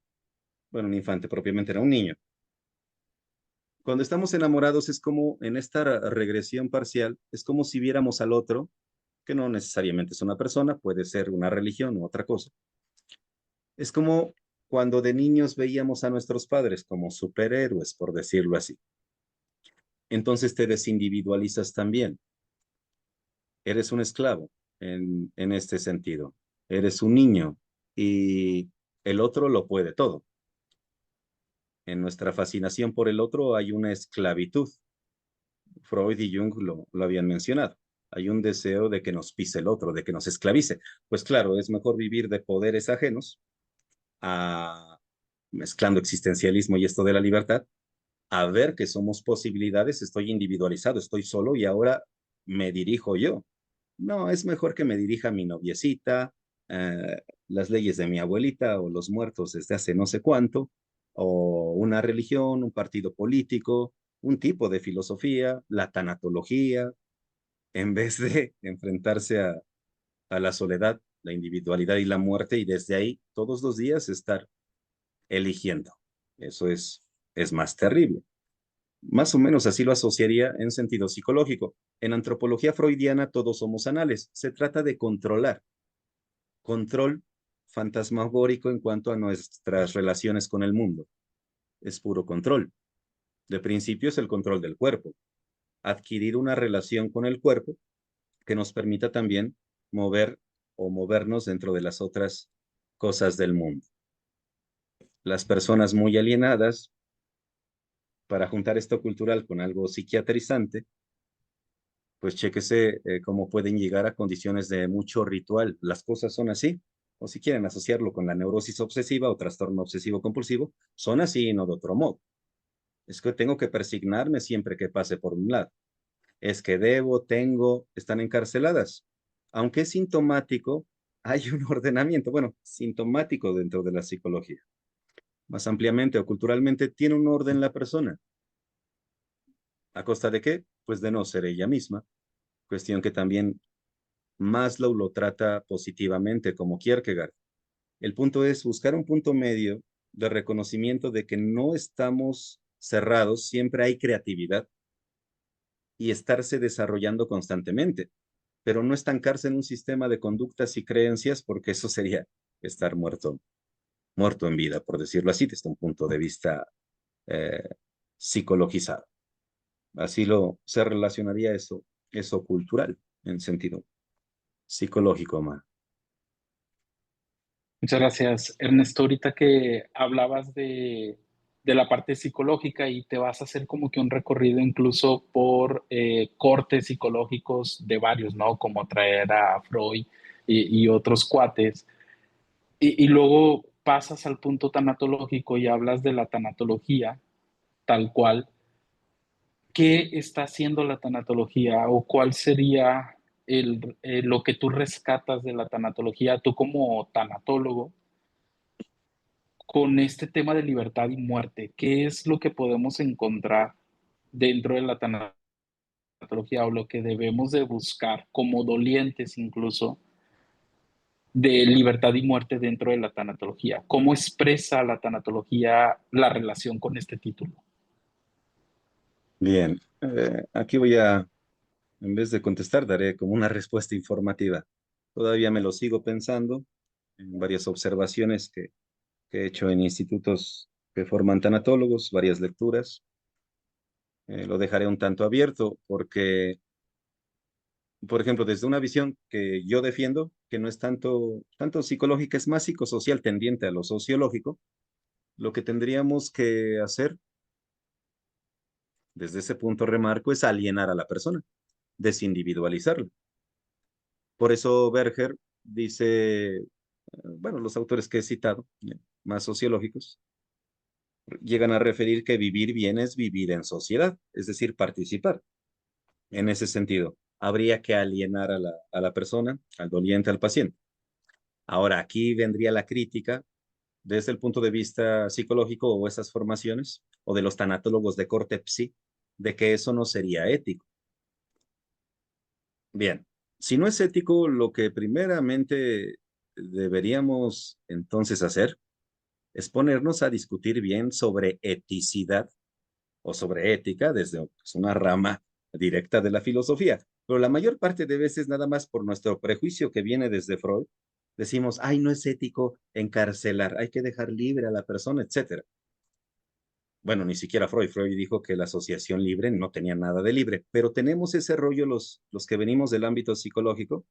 Speaker 5: Bueno, un infante propiamente era un niño. Cuando estamos enamorados es como en esta regresión parcial, es como si viéramos al otro, que no necesariamente es una persona, puede ser una religión u otra cosa. Es como cuando de niños veíamos a nuestros padres como superhéroes, por decirlo así. Entonces te desindividualizas también. Eres un esclavo en este sentido. Eres un niño y el otro lo puede todo. En nuestra fascinación por el otro hay una esclavitud. Freud y Jung lo habían mencionado. Hay un deseo de que nos pise el otro, de que nos esclavice. Pues claro, es mejor vivir de poderes ajenos, a, mezclando existencialismo y esto de la libertad, a ver que somos posibilidades, estoy individualizado, estoy solo y ahora me dirijo yo. No, es mejor que me dirija mi noviecita, las leyes de mi abuelita o los muertos desde hace no sé cuánto, o una religión, un partido político, un tipo de filosofía, la tanatología, en vez de enfrentarse a la soledad, la individualidad y la muerte y desde ahí todos los días estar eligiendo. Eso es más terrible. Más o menos así lo asociaría en sentido psicológico. En antropología freudiana todos somos anales. Se trata de control fantasmagórico en cuanto a nuestras relaciones con el mundo. Es puro control. De principio es el control del cuerpo. Adquirir una relación con el cuerpo que nos permita también mover o movernos dentro de las otras cosas del mundo. Las personas muy alienadas, para juntar esto cultural con algo psiquiatrizante, pues chéquese cómo pueden llegar a condiciones de mucho ritual. Las cosas son así. O si quieren asociarlo con la neurosis obsesiva o trastorno obsesivo compulsivo, son así y no de otro modo. Es que tengo que persignarme siempre que pase por un lado. Es que debo, tengo, están encarceladas. Aunque es sintomático, hay un ordenamiento, bueno, sintomático dentro de la psicología. Más ampliamente o culturalmente, tiene un orden la persona. ¿A costa de qué? Pues de no ser ella misma. Cuestión que también Maslow lo trata positivamente como Kierkegaard. El punto es buscar un punto medio de reconocimiento de que no estamos cerrados, siempre hay creatividad y estarse desarrollando constantemente, pero no estancarse en un sistema de conductas y creencias porque eso sería estar muerto en vida, por decirlo así, desde un punto de vista eh, psicologizado. Así se relacionaría eso cultural en sentido psicológico, más.
Speaker 4: Muchas gracias, Ernesto. Ahorita que hablabas de la parte psicológica y te vas a hacer como que un recorrido incluso por cortes psicológicos de varios, ¿no? Como traer a Freud y otros cuates. Y luego pasas al punto tanatológico y hablas de la tanatología tal cual. ¿Qué está haciendo la tanatología o cuál sería lo que tú rescatas de la tanatología, tú como tanatólogo, con este tema de libertad y muerte? ¿Qué es lo que podemos encontrar dentro de la tanatología o lo que debemos de buscar como dolientes incluso de libertad y muerte dentro de la tanatología? ¿Cómo expresa la tanatología la relación con este título?
Speaker 5: Bien, aquí en vez de contestar, daré como una respuesta informativa. Todavía me lo sigo pensando en varias observaciones que he hecho en institutos que forman tanatólogos, varias lecturas. Lo dejaré un tanto abierto porque, por ejemplo, desde una visión que yo defiendo, que no es tanto psicológica, es más psicosocial tendiente a lo sociológico, lo que tendríamos que hacer desde ese punto remarco es alienar a la persona, desindividualizarla. Por eso Berger dice, bueno, los autores que he citado, más sociológicos, llegan a referir que vivir bien es vivir en sociedad, es decir, participar. En ese sentido, habría que alienar a la persona, al doliente, al paciente. Ahora, aquí vendría la crítica desde el punto de vista psicológico o esas formaciones, o de los tanatólogos de corte psi, de que eso no sería ético. Bien, si no es ético, lo que primeramente deberíamos entonces hacer es ponernos a discutir bien sobre eticidad o sobre ética desde pues, una rama directa de la filosofía. Pero la mayor parte de veces, nada más por nuestro prejuicio que viene desde Freud, decimos, ay, no es ético encarcelar, hay que dejar libre a la persona, etcétera. Bueno, ni siquiera Freud dijo que la asociación libre no tenía nada de libre, pero tenemos ese rollo los que venimos del ámbito psicológico,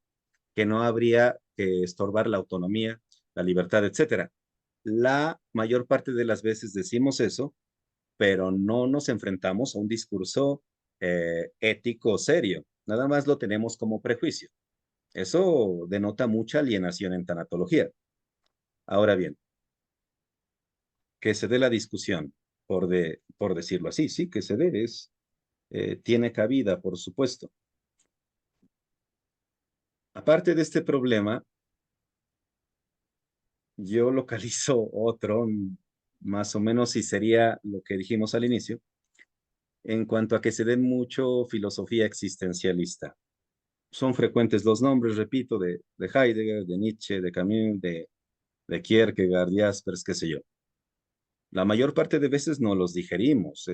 Speaker 5: que no habría que estorbar la autonomía, la libertad, etcétera. La mayor parte de las veces decimos eso, pero no nos enfrentamos a un discurso ético serio. Nada más lo tenemos como prejuicio. Eso denota mucha alienación en tanatología. Ahora bien, que se dé la discusión, por decirlo así, sí, que se dé, tiene cabida, por supuesto. Aparte de este problema, yo localizo otro, más o menos, y sería lo que dijimos al inicio, en cuanto a que se den mucho filosofía existencialista. Son frecuentes los nombres, repito, de Heidegger, de Nietzsche, de Camus, de Kierkegaard, Jaspers, qué sé yo. La mayor parte de veces no los digerimos.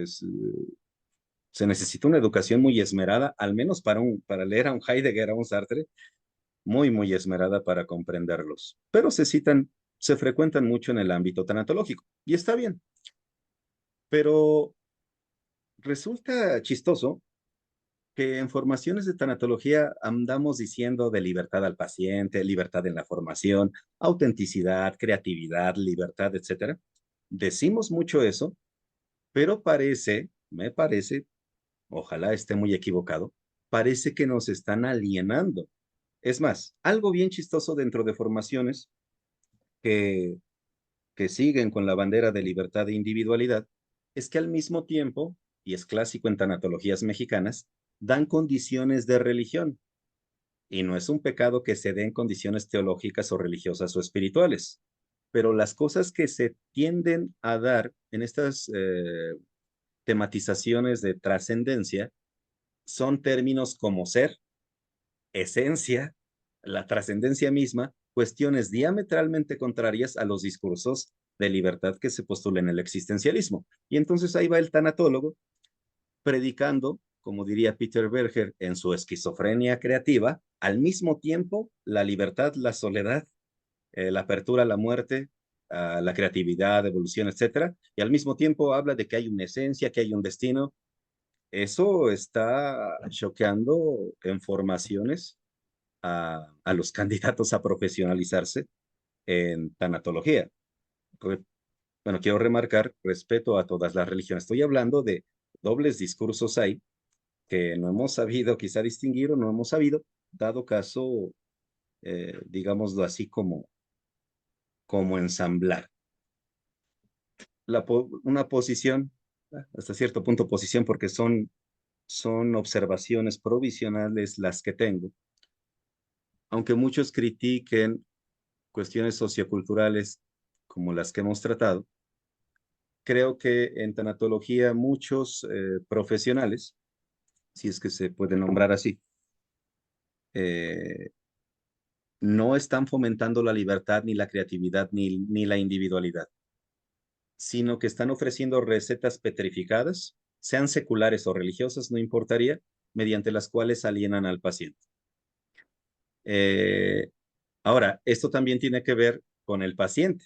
Speaker 5: Se necesita una educación muy esmerada, al menos para leer a un Heidegger, a un Sartre, muy, muy esmerada para comprenderlos. Pero se frecuentan mucho en el ámbito tanatológico, y está bien. Pero resulta chistoso que en formaciones de tanatología andamos diciendo de libertad al paciente, libertad en la formación, autenticidad, creatividad, libertad, etcétera. Decimos mucho eso, pero me parece, ojalá esté muy equivocado, parece que nos están alienando. Es más, algo bien chistoso dentro de formaciones que, que siguen con la bandera de libertad e individualidad, es que al mismo tiempo, y es clásico en tanatologías mexicanas, dan condiciones de religión. Y no es un pecado que se den condiciones teológicas o religiosas o espirituales, pero las cosas que se tienden a dar en estas tematizaciones de trascendencia son términos como ser, esencia, la trascendencia misma, cuestiones diametralmente contrarias a los discursos de libertad que se postulan en el existencialismo. Y entonces ahí va el tanatólogo predicando, como diría Peter Berger en su esquizofrenia creativa, al mismo tiempo la libertad, la soledad, la apertura a la muerte, a la creatividad, evolución, etcétera, y al mismo tiempo habla de que hay una esencia, que hay un destino. Eso está choqueando en formaciones a los candidatos a profesionalizarse en tanatología. Bueno, quiero remarcar respeto a todas las religiones. Estoy hablando de dobles discursos ahí que no hemos sabido quizá distinguir o no hemos sabido, dado caso, digámoslo así, como ensamblar. Una posición, hasta cierto punto posición, porque son observaciones provisionales las que tengo. Aunque muchos critiquen cuestiones socioculturales como las que hemos tratado, creo que en tanatología muchos profesionales, si es que se puede nombrar así, eh, no están fomentando la libertad, ni la creatividad, ni la individualidad, sino que están ofreciendo recetas petrificadas, sean seculares o religiosas, no importaría, mediante las cuales alienan al paciente. Eh, Ahora, esto también tiene que ver con el paciente,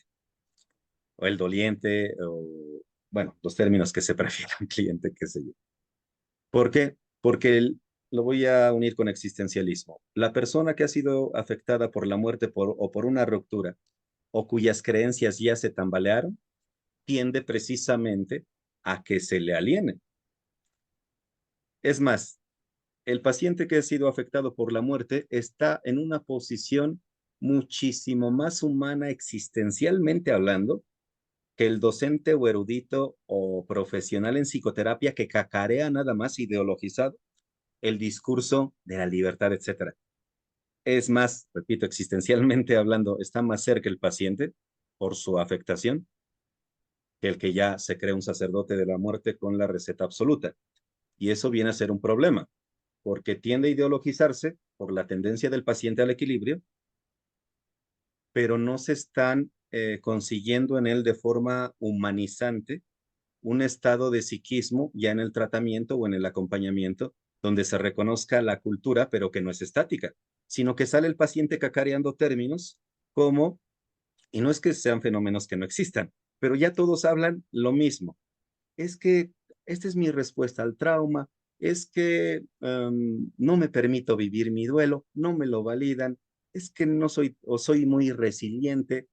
Speaker 5: o el doliente, o, bueno, los términos que se prefieran, cliente, qué sé yo. ¿Por qué? Porque lo voy a unir con existencialismo. La persona que ha sido afectada por la muerte o por una ruptura, o cuyas creencias ya se tambalearon, tiende precisamente a que se le aliene. Es más, el paciente que ha sido afectado por la muerte está en una posición muchísimo más humana existencialmente hablando que el docente o erudito o profesional en psicoterapia que cacarea nada más ideologizado el discurso de la libertad, etcétera. Es más, repito, existencialmente hablando, está más cerca el paciente por su afectación que el que ya se cree un sacerdote de la muerte con la receta absoluta. Y eso viene a ser un problema, porque tiende a ideologizarse por la tendencia del paciente al equilibrio, pero no se están consiguiendo en él de forma humanizante un estado de psiquismo ya en el tratamiento o en el acompañamiento, donde se reconozca la cultura, pero que no es estática, sino que sale el paciente cacareando términos como, y no es que sean fenómenos que no existan, pero ya todos hablan lo mismo. Es que esta es mi respuesta al trauma, es que no me permito vivir mi duelo, no me lo validan, es que no soy o soy muy resiliente.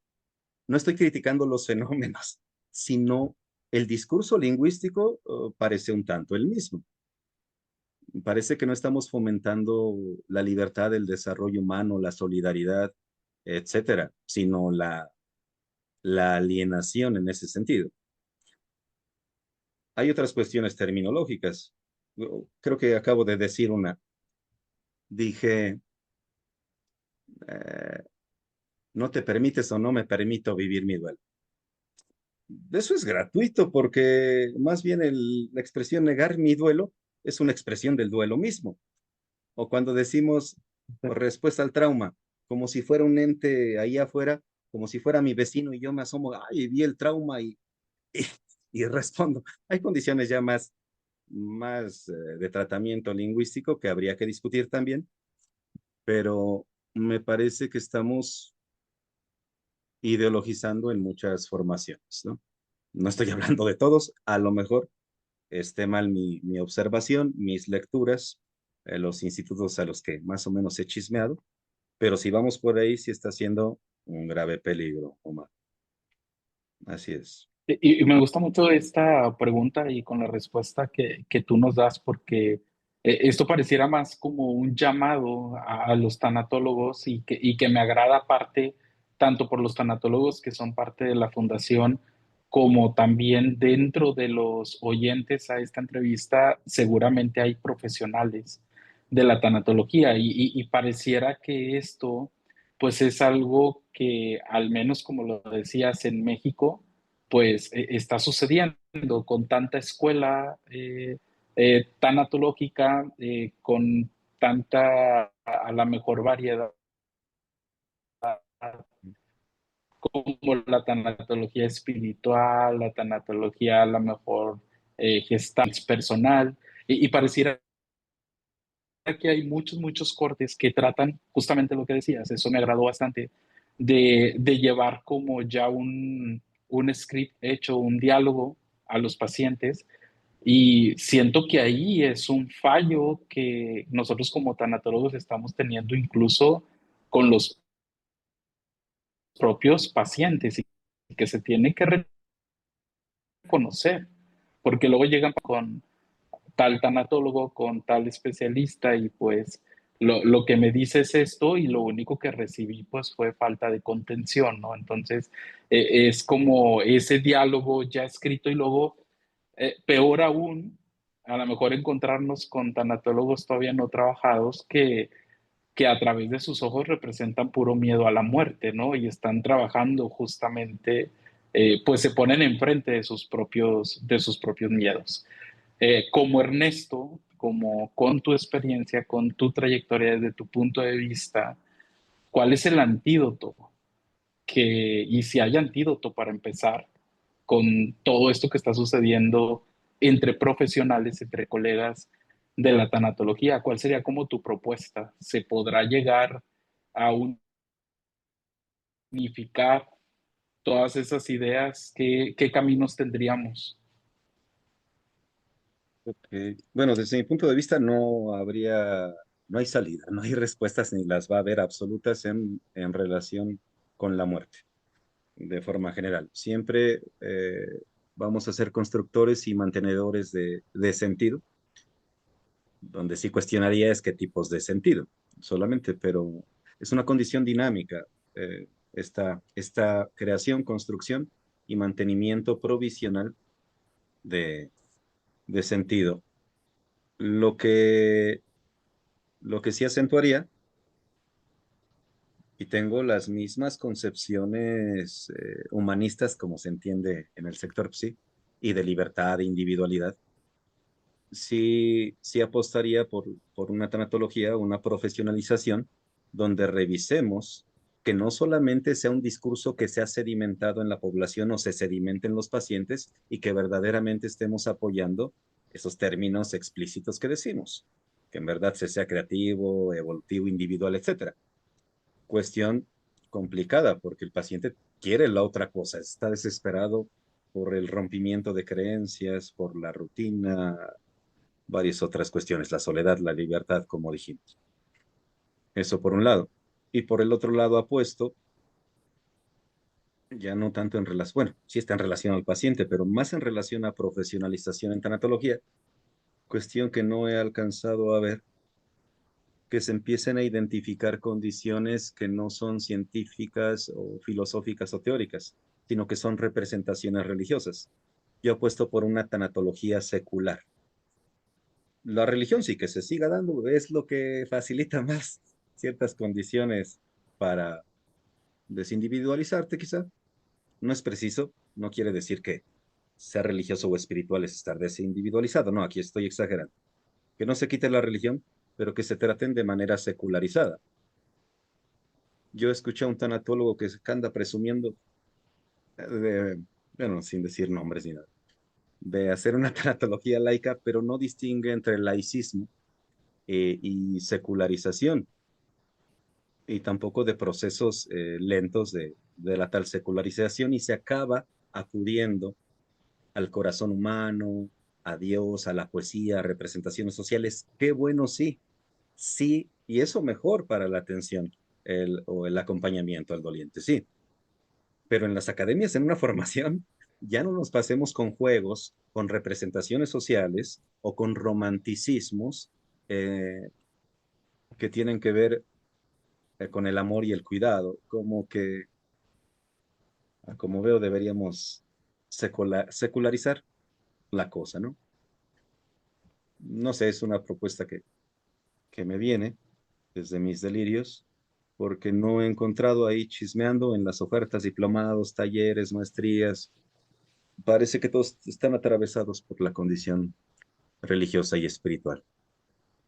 Speaker 5: No estoy criticando los fenómenos, sino el discurso lingüístico parece un tanto el mismo. parece que no estamos fomentando la libertad, el desarrollo humano, la solidaridad, etcétera, sino la alienación en ese sentido. Hay otras cuestiones terminológicas. Creo que acabo de decir una. Dije, eh, no te permites o no me permito vivir mi duelo. Eso es gratuito porque más bien la expresión negar mi duelo es una expresión del duelo mismo. O cuando decimos respuesta al trauma, como si fuera un ente ahí afuera, como si fuera mi vecino y yo me asomo, ay, vi el trauma y, y respondo. Hay condiciones ya más de tratamiento lingüístico que habría que discutir también, pero me parece que estamos ideologizando en muchas formaciones, ¿no? No estoy hablando de todos, a lo mejor esté mal mi observación, mis lecturas, los institutos a los que más o menos he chismeado, pero si vamos por ahí, sí está siendo un grave peligro, Omar. Así es.
Speaker 4: Y me gusta mucho esta pregunta y con la respuesta que tú nos das, porque esto pareciera más como un llamado a los tanatólogos y que me agrada aparte, tanto por los tanatólogos que son parte de la fundación, como también dentro de los oyentes a esta entrevista, seguramente hay profesionales de la tanatología y pareciera que esto, pues es algo que, al menos como lo decías en México, pues está sucediendo con tanta escuela tanatológica, con tanta, a la mejor variedad, como la tanatología espiritual, la tanatología a la mejor gestalt personal, y pareciera que hay muchos cortes que tratan justamente lo que decías, eso me agradó bastante, de llevar como ya un script hecho, un diálogo a los pacientes. Y siento que ahí es un fallo que nosotros como tanatólogos estamos teniendo incluso con los propios pacientes y que se tiene que reconocer, porque luego llegan con tal tanatólogo, con tal especialista y pues lo que me dice es esto y lo único que recibí pues fue falta de contención, ¿no? Entonces es como ese diálogo ya escrito y luego, peor aún, a lo mejor encontrarnos con tanatólogos todavía no trabajados que a través de sus ojos representan puro miedo a la muerte, ¿no? Y están trabajando justamente, pues se ponen enfrente de sus propios miedos. Como Ernesto, como con tu experiencia, con tu trayectoria desde tu punto de vista, ¿cuál es el antídoto? Y si hay antídoto para empezar con todo esto que está sucediendo entre profesionales, entre colegas de la tanatología, ¿cuál sería como tu propuesta? ¿Se podrá llegar a unificar todas esas ideas? ¿Qué caminos tendríamos?
Speaker 5: Bueno, desde mi punto de vista no hay salida, no hay respuestas ni las va a haber absolutas en relación con la muerte, de forma general. Siempre vamos a ser constructores y mantenedores de sentido, donde sí cuestionaría es qué tipos de sentido, solamente, pero es una condición dinámica, esta creación, construcción y mantenimiento provisional de, de sentido. Lo que, lo que sí acentuaría, y tengo las mismas concepciones humanistas como se entiende en el sector psi, y de libertad, de individualidad, sí apostaría por una tanatología, una profesionalización, donde revisemos que no solamente sea un discurso que se ha sedimentado en la población o se sedimente en los pacientes y que verdaderamente estemos apoyando esos términos explícitos que decimos, que en verdad se sea creativo, evolutivo, individual, etcétera. Cuestión complicada porque el paciente quiere la otra cosa, está desesperado por el rompimiento de creencias, por la rutina, varias otras cuestiones, la soledad, la libertad, como dijimos. Eso por un lado. Y por el otro lado apuesto, ya no tanto en relación, bueno, sí está en relación al paciente, pero más en relación a profesionalización en tanatología, cuestión que no he alcanzado a ver, que se empiecen a identificar condiciones que no son científicas o filosóficas o teóricas, sino que son representaciones religiosas. Yo apuesto por una tanatología secular. La religión sí que se siga dando, es lo que facilita más ciertas condiciones para desindividualizarte quizá. No es preciso, no quiere decir que ser religioso o espiritual es estar desindividualizado, no, aquí estoy exagerando. Que no se quite la religión, pero que se traten de manera secularizada. Yo escuché a un tanatólogo que anda presumiendo, de, bueno, sin decir nombres ni nada, de hacer una tanatología laica, pero no distingue entre laicismo y secularización, y tampoco de procesos lentos de la tal secularización, y se acaba acudiendo al corazón humano, a Dios, a la poesía, a representaciones sociales. Qué bueno, sí, sí, y eso mejor para la atención o el acompañamiento al doliente, sí. Pero en las academias, en una formación, ya no nos pasemos con juegos, con representaciones sociales o con romanticismos eh, que tienen que ver con el amor y el cuidado, como que, como veo, deberíamos secularizar la cosa, ¿no? No sé, es una propuesta que me viene desde mis delirios, porque no he encontrado ahí chismeando en las ofertas, diplomados, talleres, maestrías. Parece que todos están atravesados por la condición religiosa y espiritual.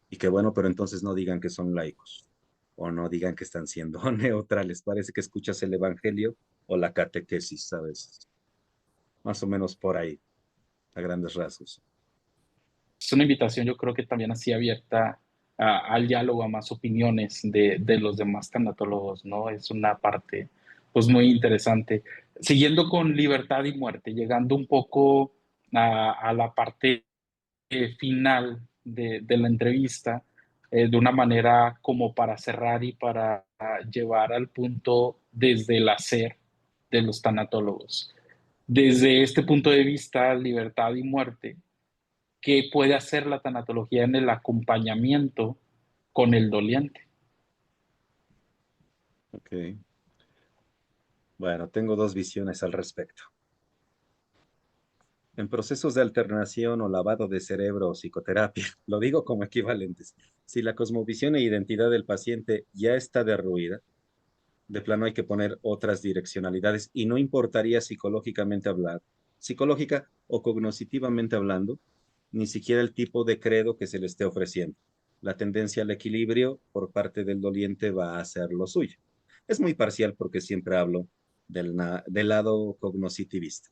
Speaker 5: Y que bueno, pero entonces no digan que son laicos o no digan que están siendo neutrales. Parece que escuchas el evangelio o la catequesis a veces. Más o menos por ahí, a grandes rasgos.
Speaker 4: Es una invitación, yo creo que también así abierta al diálogo, a más opiniones de los demás tanatólogos, ¿no? Es una parte, pues, muy interesante. Siguiendo con libertad y muerte, llegando un poco a la parte final de la entrevista, de una manera como para cerrar y para llevar al punto desde el hacer de los tanatólogos. Desde este punto de vista, libertad y muerte, ¿qué puede hacer la tanatología en el acompañamiento con el doliente?
Speaker 5: Ok. Bueno, tengo dos visiones al respecto. En procesos de alternación o lavado de cerebro o psicoterapia, lo digo como equivalentes, si la cosmovisión e identidad del paciente ya está derruida, de plano hay que poner otras direccionalidades y no importaría psicológicamente hablar, psicológica o cognitivamente hablando, ni siquiera el tipo de credo que se le esté ofreciendo. La tendencia al equilibrio por parte del doliente va a ser lo suyo. Es muy parcial porque siempre hablo del lado cognitivista.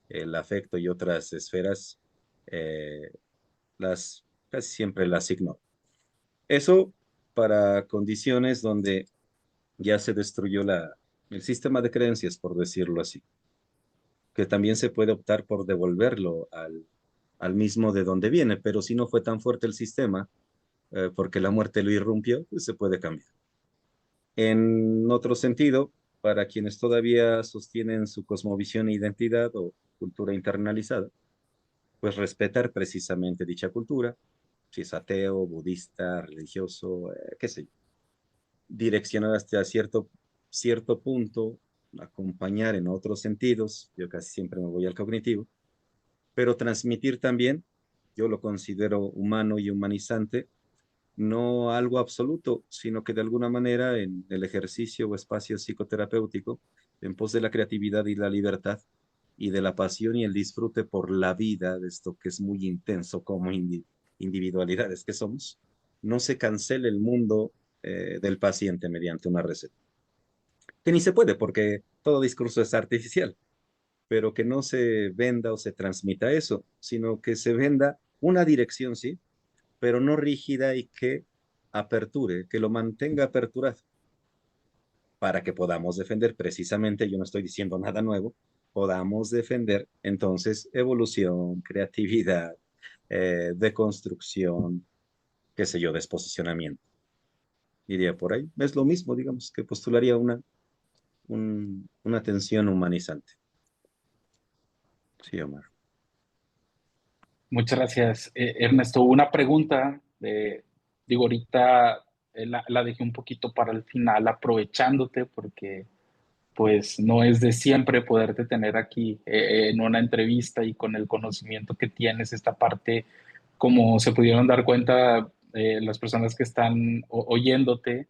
Speaker 5: El afecto y otras esferas, eh, casi siempre las ignoro. Eso para condiciones donde ya se destruyó el sistema de creencias, por decirlo así, que también se puede optar por devolverlo al mismo de donde viene, pero si no fue tan fuerte el sistema, porque la muerte lo irrumpió, pues se puede cambiar. En otro sentido, para quienes todavía sostienen su cosmovisión e identidad o cultura internalizada, pues respetar precisamente dicha cultura, si es ateo, budista, religioso, qué sé yo, direccionar hasta cierto punto, acompañar en otros sentidos, yo casi siempre me voy al cognitivo, pero transmitir también, yo lo considero humano y humanizante, no algo absoluto, sino que de alguna manera en el ejercicio o espacio psicoterapéutico, en pos de la creatividad y la libertad, y de la pasión y el disfrute por la vida, de esto que es muy intenso como individualidades que somos, no se cancele el mundo del paciente mediante una receta. Que ni se puede porque todo discurso es artificial, pero que no se venda o se transmita eso, sino que se venda una dirección, sí, pero no rígida y que aperture, que lo mantenga aperturado para que podamos defender precisamente, yo no estoy diciendo nada nuevo, podamos defender entonces evolución, creatividad, deconstrucción, qué sé yo, desposicionamiento. Iría por ahí. Es lo mismo, digamos, que postularía una atención humanizante. Sí, Omar.
Speaker 4: Muchas gracias, Ernesto. Una pregunta, digo, ahorita la dejé un poquito para el final, aprovechándote porque pues no es de siempre poderte tener aquí en una entrevista y con el conocimiento que tienes, esta parte, como se pudieron dar cuenta las personas que están oyéndote,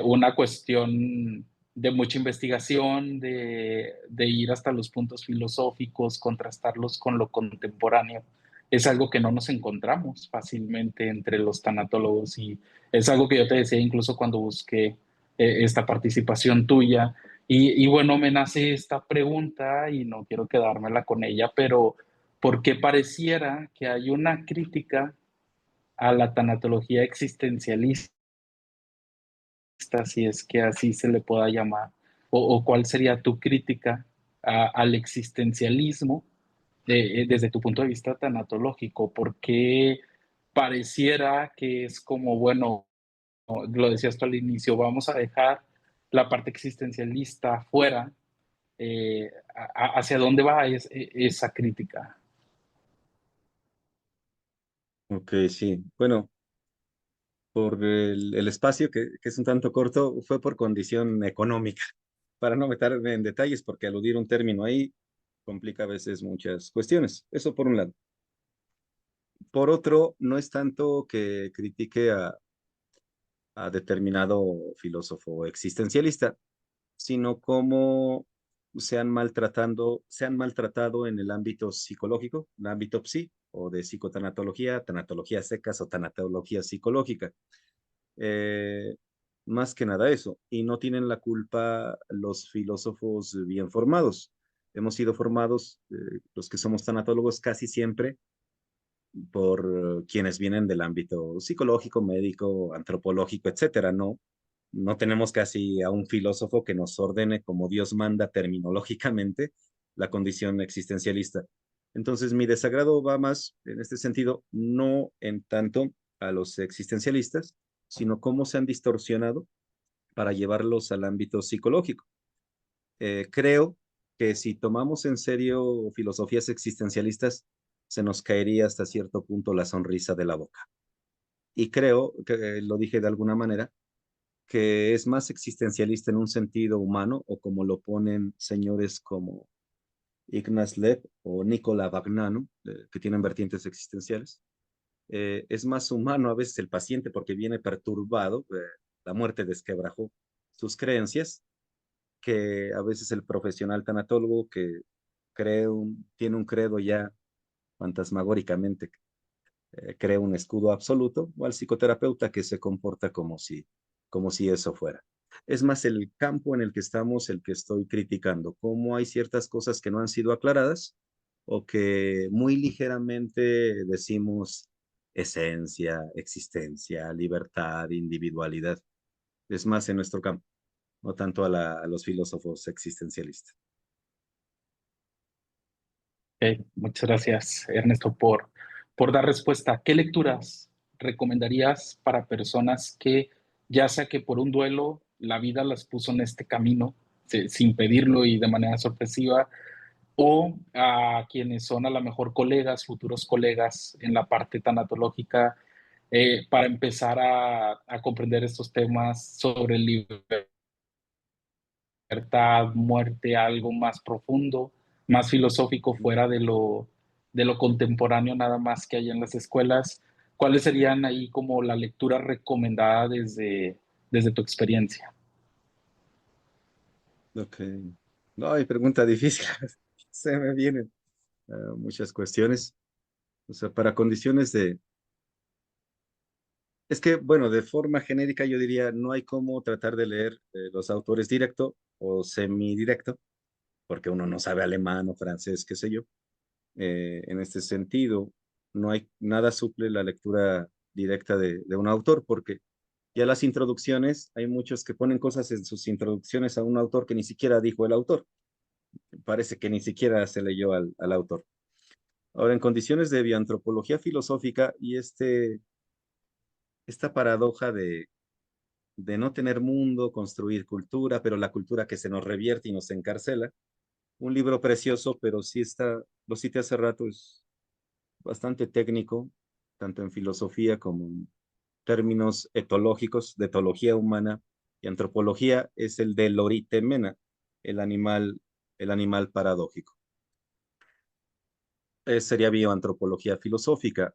Speaker 4: una cuestión de mucha investigación, de ir hasta los puntos filosóficos, contrastarlos con lo contemporáneo. Es algo que no nos encontramos fácilmente entre los tanatólogos y es algo que yo te decía incluso cuando busqué esta participación tuya y bueno, me nace esta pregunta y no quiero quedármela con ella, pero ¿por qué pareciera que hay una crítica a la tanatología existencialista, si es que así se le pueda llamar? O cuál sería tu crítica al existencialismo desde tu punto de vista tanatológico? ¿Por qué pareciera que es como, bueno, lo decías tú al inicio, vamos a dejar la parte existencialista fuera? ¿Hacia dónde va esa crítica?
Speaker 5: Ok, sí. Bueno, por el espacio que es un tanto corto, fue por condición económica, para no meterme en detalles, porque aludir un término ahí complica a veces muchas cuestiones. Eso por un lado. Por otro, no es tanto que critique a determinado filósofo existencialista, sino cómo se han maltratado en el ámbito psicológico, el ámbito psi, o de psicotanatología, tanatología secas o tanatología psicológica. Eh, Más que nada eso, y no tienen la culpa los filósofos bien formados. Hemos sido formados, los que somos tanatólogos, casi siempre por quienes vienen del ámbito psicológico, médico, antropológico, etcétera. No tenemos casi a un filósofo que nos ordene como Dios manda terminológicamente la condición existencialista. Entonces, mi desagrado va más en este sentido, no en tanto a los existencialistas, sino cómo se han distorsionado para llevarlos al ámbito psicológico. Creo que si tomamos en serio filosofías existencialistas, se nos caería hasta cierto punto la sonrisa de la boca. Y creo que lo dije de alguna manera, que es más existencialista en un sentido humano, o como lo ponen señores como Ignaz Lev o Nicola Bagnano, que tienen vertientes existenciales. Es más humano a veces el paciente porque viene perturbado, la muerte desquebrajó sus creencias, que a veces el profesional tanatólogo que tiene un credo ya fantasmagóricamente, crea un escudo absoluto, o al psicoterapeuta que se comporta como si eso fuera. Es más el campo en el que estamos el que estoy criticando, cómo hay ciertas cosas que no han sido aclaradas o que muy ligeramente decimos esencia, existencia, libertad, individualidad. Es más en nuestro campo, no tanto a los filósofos existencialistas.
Speaker 4: Muchas gracias, Ernesto, por dar respuesta. ¿Qué lecturas recomendarías para personas que, ya sea que por un duelo, la vida las puso en este camino, sin pedirlo y de manera sorpresiva, o a quienes son a lo mejor colegas, futuros colegas en la parte tanatológica, para empezar a comprender estos temas sobre libertad, muerte, algo más profundo, más filosófico, fuera de lo contemporáneo nada más que hay en las escuelas? ¿Cuáles serían ahí como la lectura recomendada desde tu experiencia?
Speaker 5: Ok. No, hay pregunta difícil. Se me vienen muchas cuestiones. O sea, para condiciones de... Es que, bueno, de forma genérica yo diría, no hay cómo tratar de leer los autores directo o semidirecto, porque uno no sabe alemán o francés, qué sé yo. En este sentido, no hay nada suple la lectura directa de un autor, porque ya las introducciones, hay muchos que ponen cosas en sus introducciones a un autor que ni siquiera dijo el autor. Parece que ni siquiera se leyó al autor. Ahora, en condiciones de bioantropología filosófica y esta paradoja de no tener mundo, construir cultura, pero la cultura que se nos revierte y nos encarcela, un libro precioso, pero sí está, lo cité hace rato, es bastante técnico, tanto en filosofía como en términos etológicos, de etología humana y antropología, es el de Loritemena, el animal, el animal paradójico. Sería bioantropología filosófica,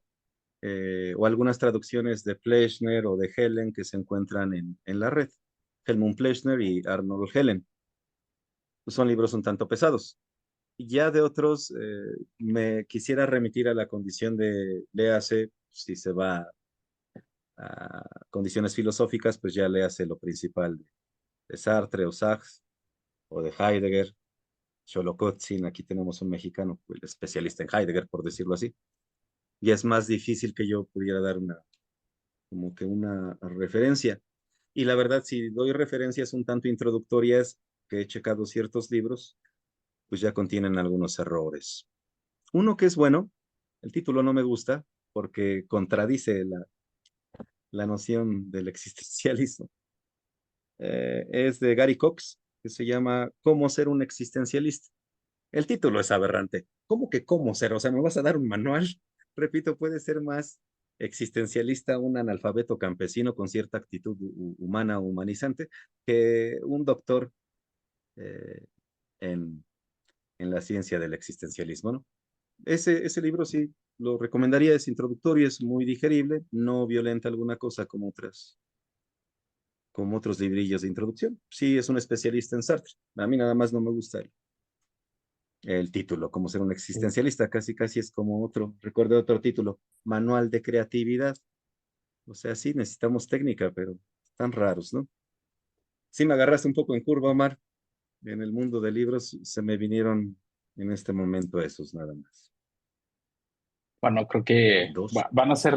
Speaker 5: o algunas traducciones de Pleshner o de Helen que se encuentran en la red. Helmut Pleshner y Arnold Helen. Son libros un tanto pesados. Ya de otros, me quisiera remitir a la condición de léase, si se va a condiciones filosóficas, pues ya léase lo principal de Sartre o Sachs o de Heidegger, Xolocotzin. Aquí tenemos un mexicano, el especialista en Heidegger, por decirlo así. Y es más difícil que yo pudiera dar como que una referencia. Y la verdad, si doy referencias un tanto introductorias, que he checado ciertos libros, pues ya contienen algunos errores. Uno que es bueno, el título no me gusta porque contradice la noción del existencialismo. Es de Gary Cox, que se llama ¿Cómo ser un existencialista? El título es aberrante. ¿Cómo que cómo ser? O sea, ¿me vas a dar un manual? Repito, puede ser más existencialista un analfabeto campesino con cierta actitud humana o humanizante que un doctor eh, en, en la ciencia del existencialismo, ¿no? Ese libro sí lo recomendaría, es introductorio, es muy digerible, no violenta alguna cosa como otros librillos de introducción. Sí, es un especialista en Sartre. A mí nada más no me gusta el título, como ser un existencialista, casi casi es como otro, recuerdo otro título, Manual de Creatividad. O sea, sí, necesitamos técnica, pero están raros, ¿no? Sí, me agarraste un poco en curva, Omar. En el mundo de libros se me vinieron en este momento esos nada más.
Speaker 4: Bueno, creo que
Speaker 5: Dos.
Speaker 4: van a ser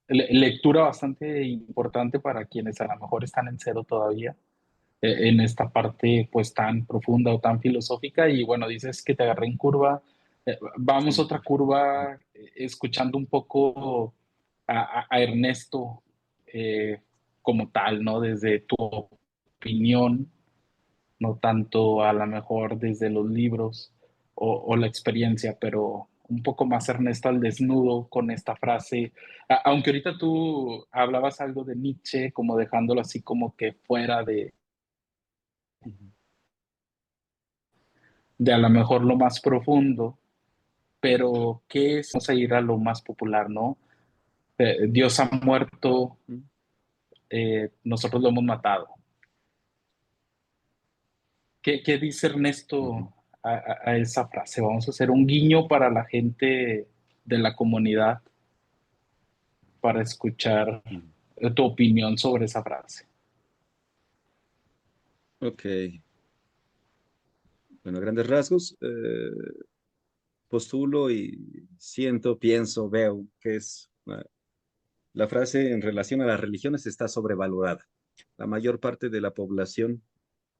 Speaker 4: lectura bastante importante para quienes a lo mejor están en cero todavía, en esta parte pues tan profunda o tan filosófica. Y bueno, dices que te agarré en curva. Vamos
Speaker 5: Sí.
Speaker 4: otra curva, escuchando un poco a Ernesto, como tal, ¿no? Desde tu opinión, no tanto a lo mejor desde los libros o la experiencia, pero un poco más Ernesto al desnudo con esta frase. Aunque ahorita tú hablabas algo de Nietzsche, como dejándolo así como que fuera
Speaker 5: Ujú.
Speaker 4: de a lo mejor lo más profundo, pero ¿qué es? Vamos a ir a lo más popular, ¿no? Dios ha muerto, nosotros lo hemos matado. ¿Qué dice
Speaker 5: Ujú.
Speaker 4: Ernesto a esa frase? Vamos a hacer un guiño para la gente de la comunidad para escuchar
Speaker 5: Ujú.
Speaker 4: tu opinión sobre esa frase.
Speaker 5: Ok. Bueno, a grandes rasgos, postulo y siento, pienso, veo que es la frase en relación a las religiones está sobrevalorada. La mayor parte de la población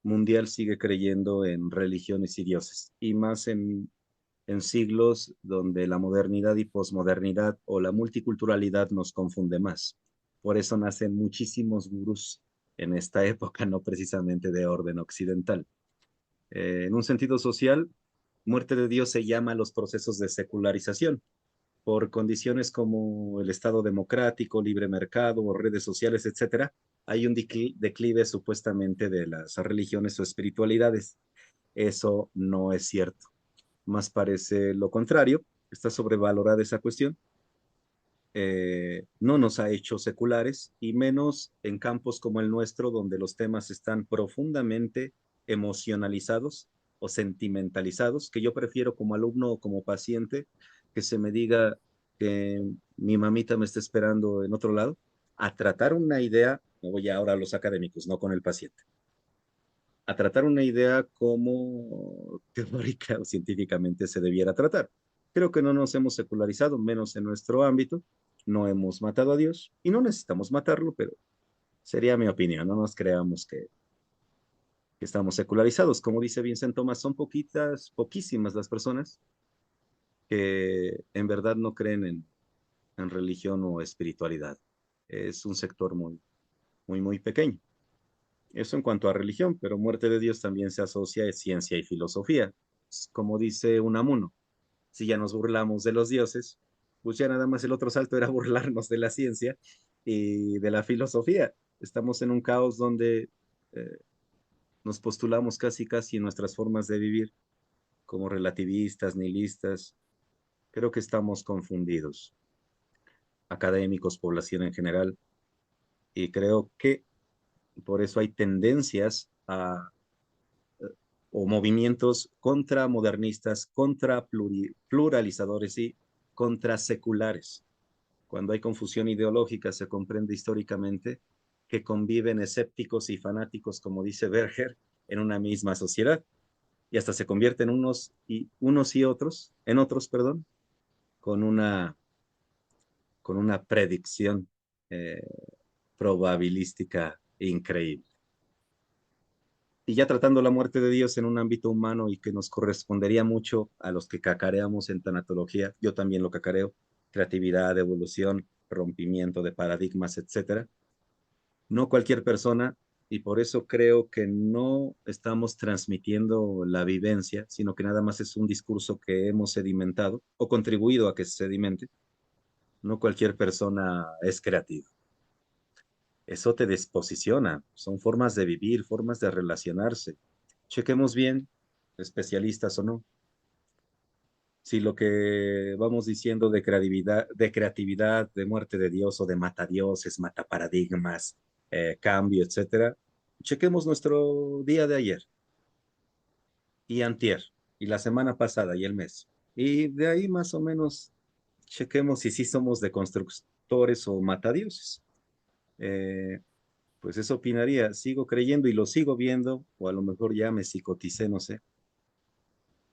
Speaker 5: mundial sigue creyendo en religiones y dioses, y más en siglos donde la modernidad y posmodernidad o la multiculturalidad nos confunde más. Por eso nacen muchísimos gurús en esta época, no precisamente de orden occidental. En un sentido social, muerte de Dios se llama a los procesos de secularización por condiciones como el Estado democrático, libre mercado o redes sociales, etcétera. Hay un declive supuestamente de las religiones o espiritualidades. Eso no es cierto. Más parece lo contrario. Está sobrevalorada esa cuestión. No nos ha hecho seculares y menos en campos como el nuestro, donde los temas están profundamente emocionalizados o sentimentalizados, que yo prefiero como alumno o como paciente que se me diga que mi mamita me está esperando en otro lado, a tratar una idea, me voy ahora a los académicos, no con el paciente, a tratar una idea como teórica o científicamente se debiera tratar. Creo que no nos hemos secularizado, menos en nuestro ámbito, no hemos matado a Dios y no necesitamos matarlo, pero sería mi opinión, no nos creamos que estamos secularizados. Como dice Vincent Thomas, son poquitas, poquísimas las personas que en verdad no creen en religión o espiritualidad. Es un sector muy, muy, muy pequeño. Eso en cuanto a religión, pero muerte de Dios también se asocia a ciencia y filosofía. Como dice Unamuno, si ya nos burlamos de los dioses, pues ya nada más el otro salto era burlarnos de la ciencia y de la filosofía. Estamos en un caos donde eh, nos postulamos casi en nuestras formas de vivir como relativistas, nihilistas. Creo que estamos confundidos, académicos, población en general, y creo que por eso hay tendencias o movimientos contramodernistas, pluralizadores y contraseculares. Cuando hay confusión ideológica, se comprende históricamente que conviven escépticos y fanáticos, como dice Berger, en una misma sociedad, y hasta se convierten unos y otros, en otros, perdón, con una, con una predicción eh, probabilística increíble. Y ya tratando la muerte de Dios en un ámbito humano y que nos correspondería mucho a los que cacareamos en tanatología, yo también lo cacareo, creatividad, evolución, rompimiento de paradigmas, etcétera. No cualquier persona, y por eso creo que no estamos transmitiendo la vivencia, sino que nada más es un discurso que hemos sedimentado o contribuido a que se sedimente. No cualquier persona es creativa. Eso te desposiciona, son formas de vivir, formas de relacionarse. Chequemos bien, especialistas o no, si lo que vamos diciendo de creatividad, de muerte de Dios o de mata dioses, mata paradigmas, cambio, etcétera, chequemos nuestro día de ayer y antier, y la semana pasada y el mes. Y de ahí más o menos chequemos si sí somos de constructores o matadioses. Eh, pues eso opinaría, sigo creyendo y lo sigo viendo, o a lo mejor ya me psicoticé, no sé,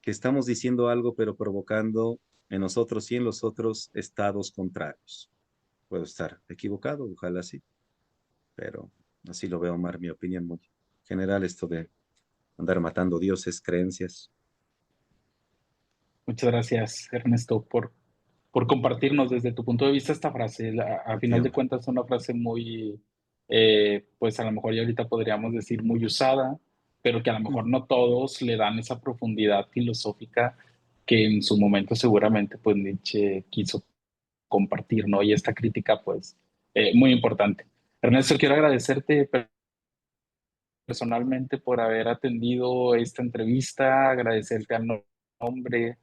Speaker 5: que estamos diciendo algo pero provocando en nosotros y en los otros estados contrarios. Puedo estar equivocado, ojalá sí, pero así lo veo, Omar, mi opinión muy general, esto de andar matando dioses, creencias.
Speaker 4: Muchas gracias, Ernesto, por compartirnos desde tu punto de vista esta frase. A
Speaker 5: A ti,
Speaker 4: final de
Speaker 5: Omar.
Speaker 4: cuentas, es una frase muy, pues a lo mejor ya ahorita podríamos decir muy usada, pero que a lo mejor no todos le dan esa profundidad filosófica que en su momento seguramente pues Nietzsche quiso compartir, ¿no? Y esta crítica pues muy importante. Ernesto, quiero agradecerte personalmente por haber atendido esta entrevista, agradecerte al nombre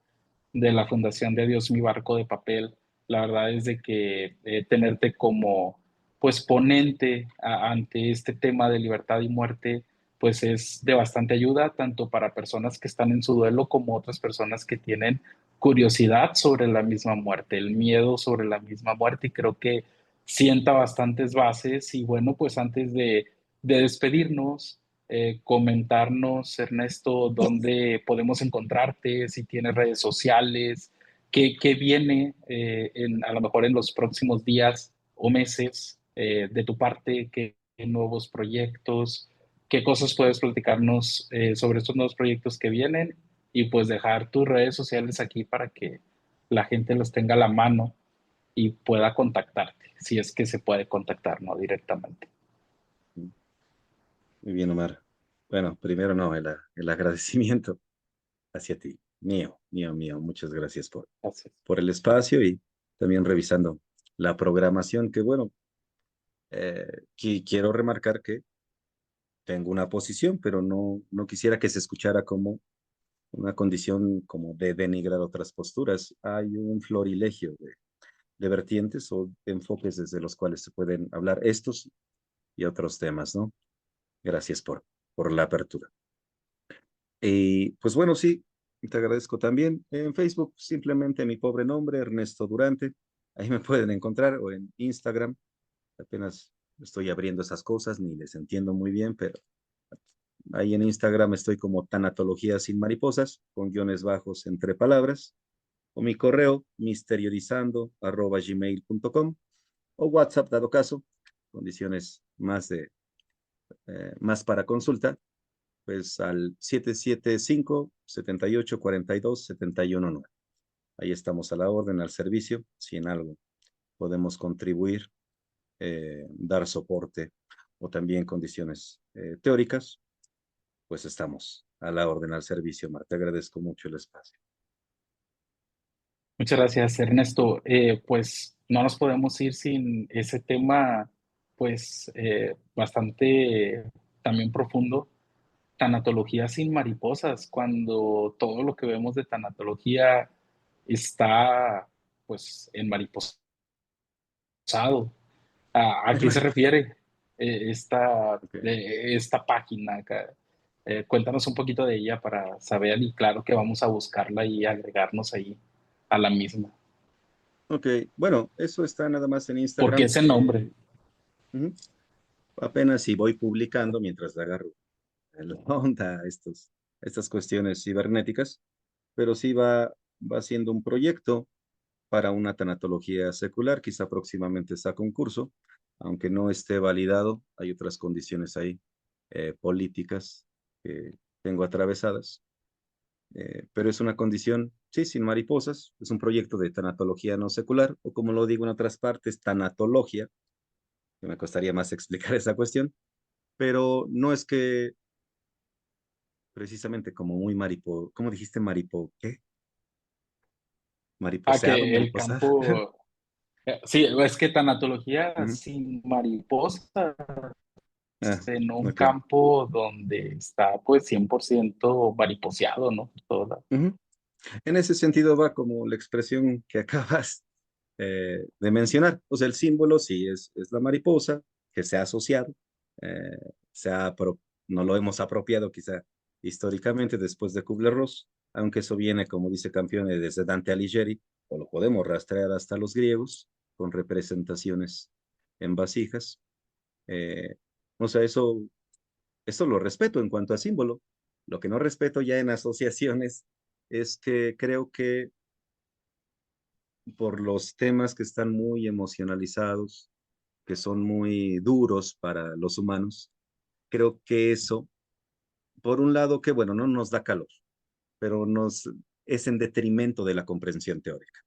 Speaker 4: de la Fundación de Dios Mi Barco de Papel. La verdad es de que tenerte como pues ponente ante este tema de libertad y muerte pues es de bastante ayuda tanto para personas que están en su duelo como otras personas que tienen curiosidad sobre la misma muerte, el miedo sobre la misma muerte y creo que sienta bastantes bases y bueno pues antes de despedirnos comentarnos, Ernesto, dónde podemos encontrarte, si tienes redes sociales, qué viene a lo mejor en los próximos días o meses de tu parte, qué nuevos proyectos, qué cosas puedes platicarnos sobre estos nuevos proyectos que vienen y pues dejar tus redes sociales aquí para que la gente los tenga a la mano y pueda contactarte, si es que se puede contactar, ¿no? Directamente.
Speaker 5: Muy bien, Omar. Bueno, primero no, el agradecimiento hacia ti, mío. Muchas gracias
Speaker 4: Gracias.
Speaker 5: por el espacio y también revisando la programación, que bueno, quiero remarcar que tengo una posición, pero no quisiera que se escuchara como una condición como de denigrar otras posturas. Hay un florilegio de vertientes o de enfoques desde los cuales se pueden hablar estos y otros temas, ¿no? Gracias por la apertura. Y pues bueno, sí, te agradezco también. En Facebook, simplemente mi pobre nombre, Ernesto Durante. Ahí me pueden encontrar o en Instagram. Apenas estoy abriendo esas cosas, ni les entiendo muy bien, pero ahí en Instagram estoy como Tanatología sin mariposas, con guiones bajos entre palabras, o mi correo misteriorizando@gmail.com o WhatsApp dado caso, condiciones más para consulta, pues al 775-7842-719. Ahí estamos a la orden, al servicio, si en algo podemos contribuir, dar soporte o también condiciones teóricas, pues estamos a la orden, al servicio, Marta. Te agradezco mucho el espacio.
Speaker 4: Muchas gracias, Ernesto. Pues no nos podemos ir sin ese tema, pues bastante también profundo, tanatología sin mariposas, cuando todo lo que vemos de tanatología está, pues, enmariposado. ¿A qué se refiere
Speaker 5: Ok.
Speaker 4: esta página acá? Cuéntanos un poquito de ella para saber y claro que vamos a buscarla y agregarnos ahí a la misma.
Speaker 5: Ok, bueno, eso está nada más en
Speaker 4: ¿Por qué
Speaker 5: Instagram.
Speaker 4: ese nombre?
Speaker 5: Ujú. Apenas si voy publicando mientras le agarro la onda a estas cuestiones cibernéticas, pero sí va siendo un proyecto para una tanatología secular. Quizá próximamente saca un curso, aunque no esté validado. Hay otras condiciones ahí políticas que tengo atravesadas, pero es una condición, sí, sin mariposas. Es un proyecto de tanatología no secular, o como lo digo en otras partes, tanatología, que me costaría más explicar esa cuestión, pero no es que precisamente como muy ¿cómo dijiste ¿qué? Mariposeado,
Speaker 4: Que el
Speaker 5: mariposar.
Speaker 4: campo, sí, es que tanatología
Speaker 5: Ujú.
Speaker 4: sin mariposa
Speaker 5: Ah,
Speaker 4: en un
Speaker 5: ok.
Speaker 4: campo donde está pues 100% mariposeado, ¿no? Toda.
Speaker 5: Ujú. En ese sentido va como la expresión que acabas de mencionar. O sea, el símbolo sí es la mariposa que se ha asociado, eh, se ha no lo hemos apropiado quizá históricamente después de Kubler-Ross, aunque eso viene, como dice Campione, desde Dante Alighieri, o lo podemos rastrear hasta los griegos, con representaciones en vasijas. Eh, o sea, eso lo respeto en cuanto a símbolo. Lo que no respeto ya en asociaciones es que creo que por los temas que están muy emocionalizados, que son muy duros para los humanos, creo que eso, por un lado, que bueno, no nos da calor, pero es en detrimento de la comprensión teórica.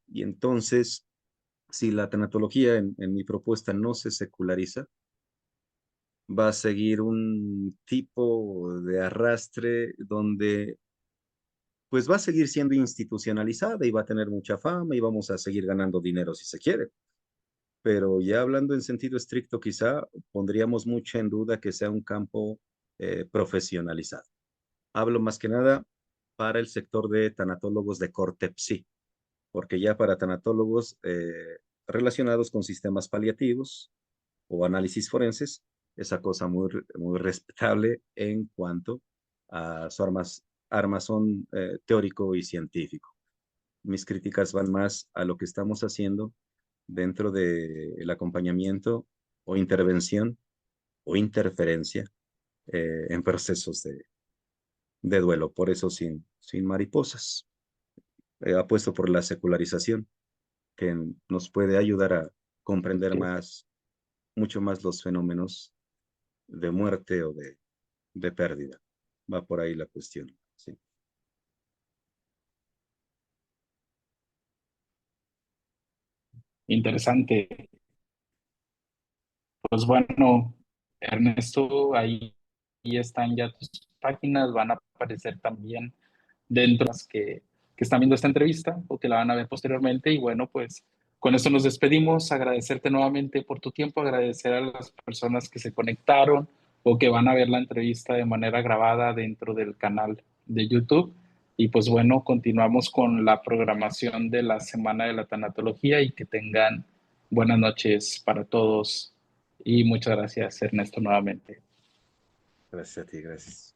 Speaker 5: Y entonces, si la tanatología en mi propuesta no se seculariza, va a seguir un tipo de arrastre donde pues va a seguir siendo institucionalizada y va a tener mucha fama y vamos a seguir ganando dinero si se quiere. Pero ya hablando en sentido estricto, quizá pondríamos mucho en duda que sea un campo profesionalizado. Hablo más que nada para el sector de tanatólogos de corte psi, porque ya para tanatólogos relacionados con sistemas paliativos o análisis forenses, esa cosa muy respetable en cuanto a su armazón teórico y científico. Mis críticas van más a lo que estamos haciendo dentro del acompañamiento o intervención o interferencia en procesos de duelo. Por eso sin mariposas. Apuesto por la secularización, que nos puede ayudar a comprender
Speaker 4: Ok.
Speaker 5: mucho más los fenómenos de muerte o de pérdida. Va por ahí la cuestión. Sí.
Speaker 4: Interesante. Pues bueno, Ernesto, ahí están ya tus páginas, van a aparecer también dentro de las que están viendo esta entrevista o que la van a ver posteriormente. Y bueno, pues con esto nos despedimos, agradecerte nuevamente por tu tiempo, agradecer a las personas que se conectaron o que van a ver la entrevista de manera grabada dentro del canal de YouTube. Y pues bueno, continuamos con la programación de la Semana de la Tanatología y que tengan buenas noches para todos. Y muchas gracias, Ernesto, nuevamente.
Speaker 5: Gracias a ti, gracias.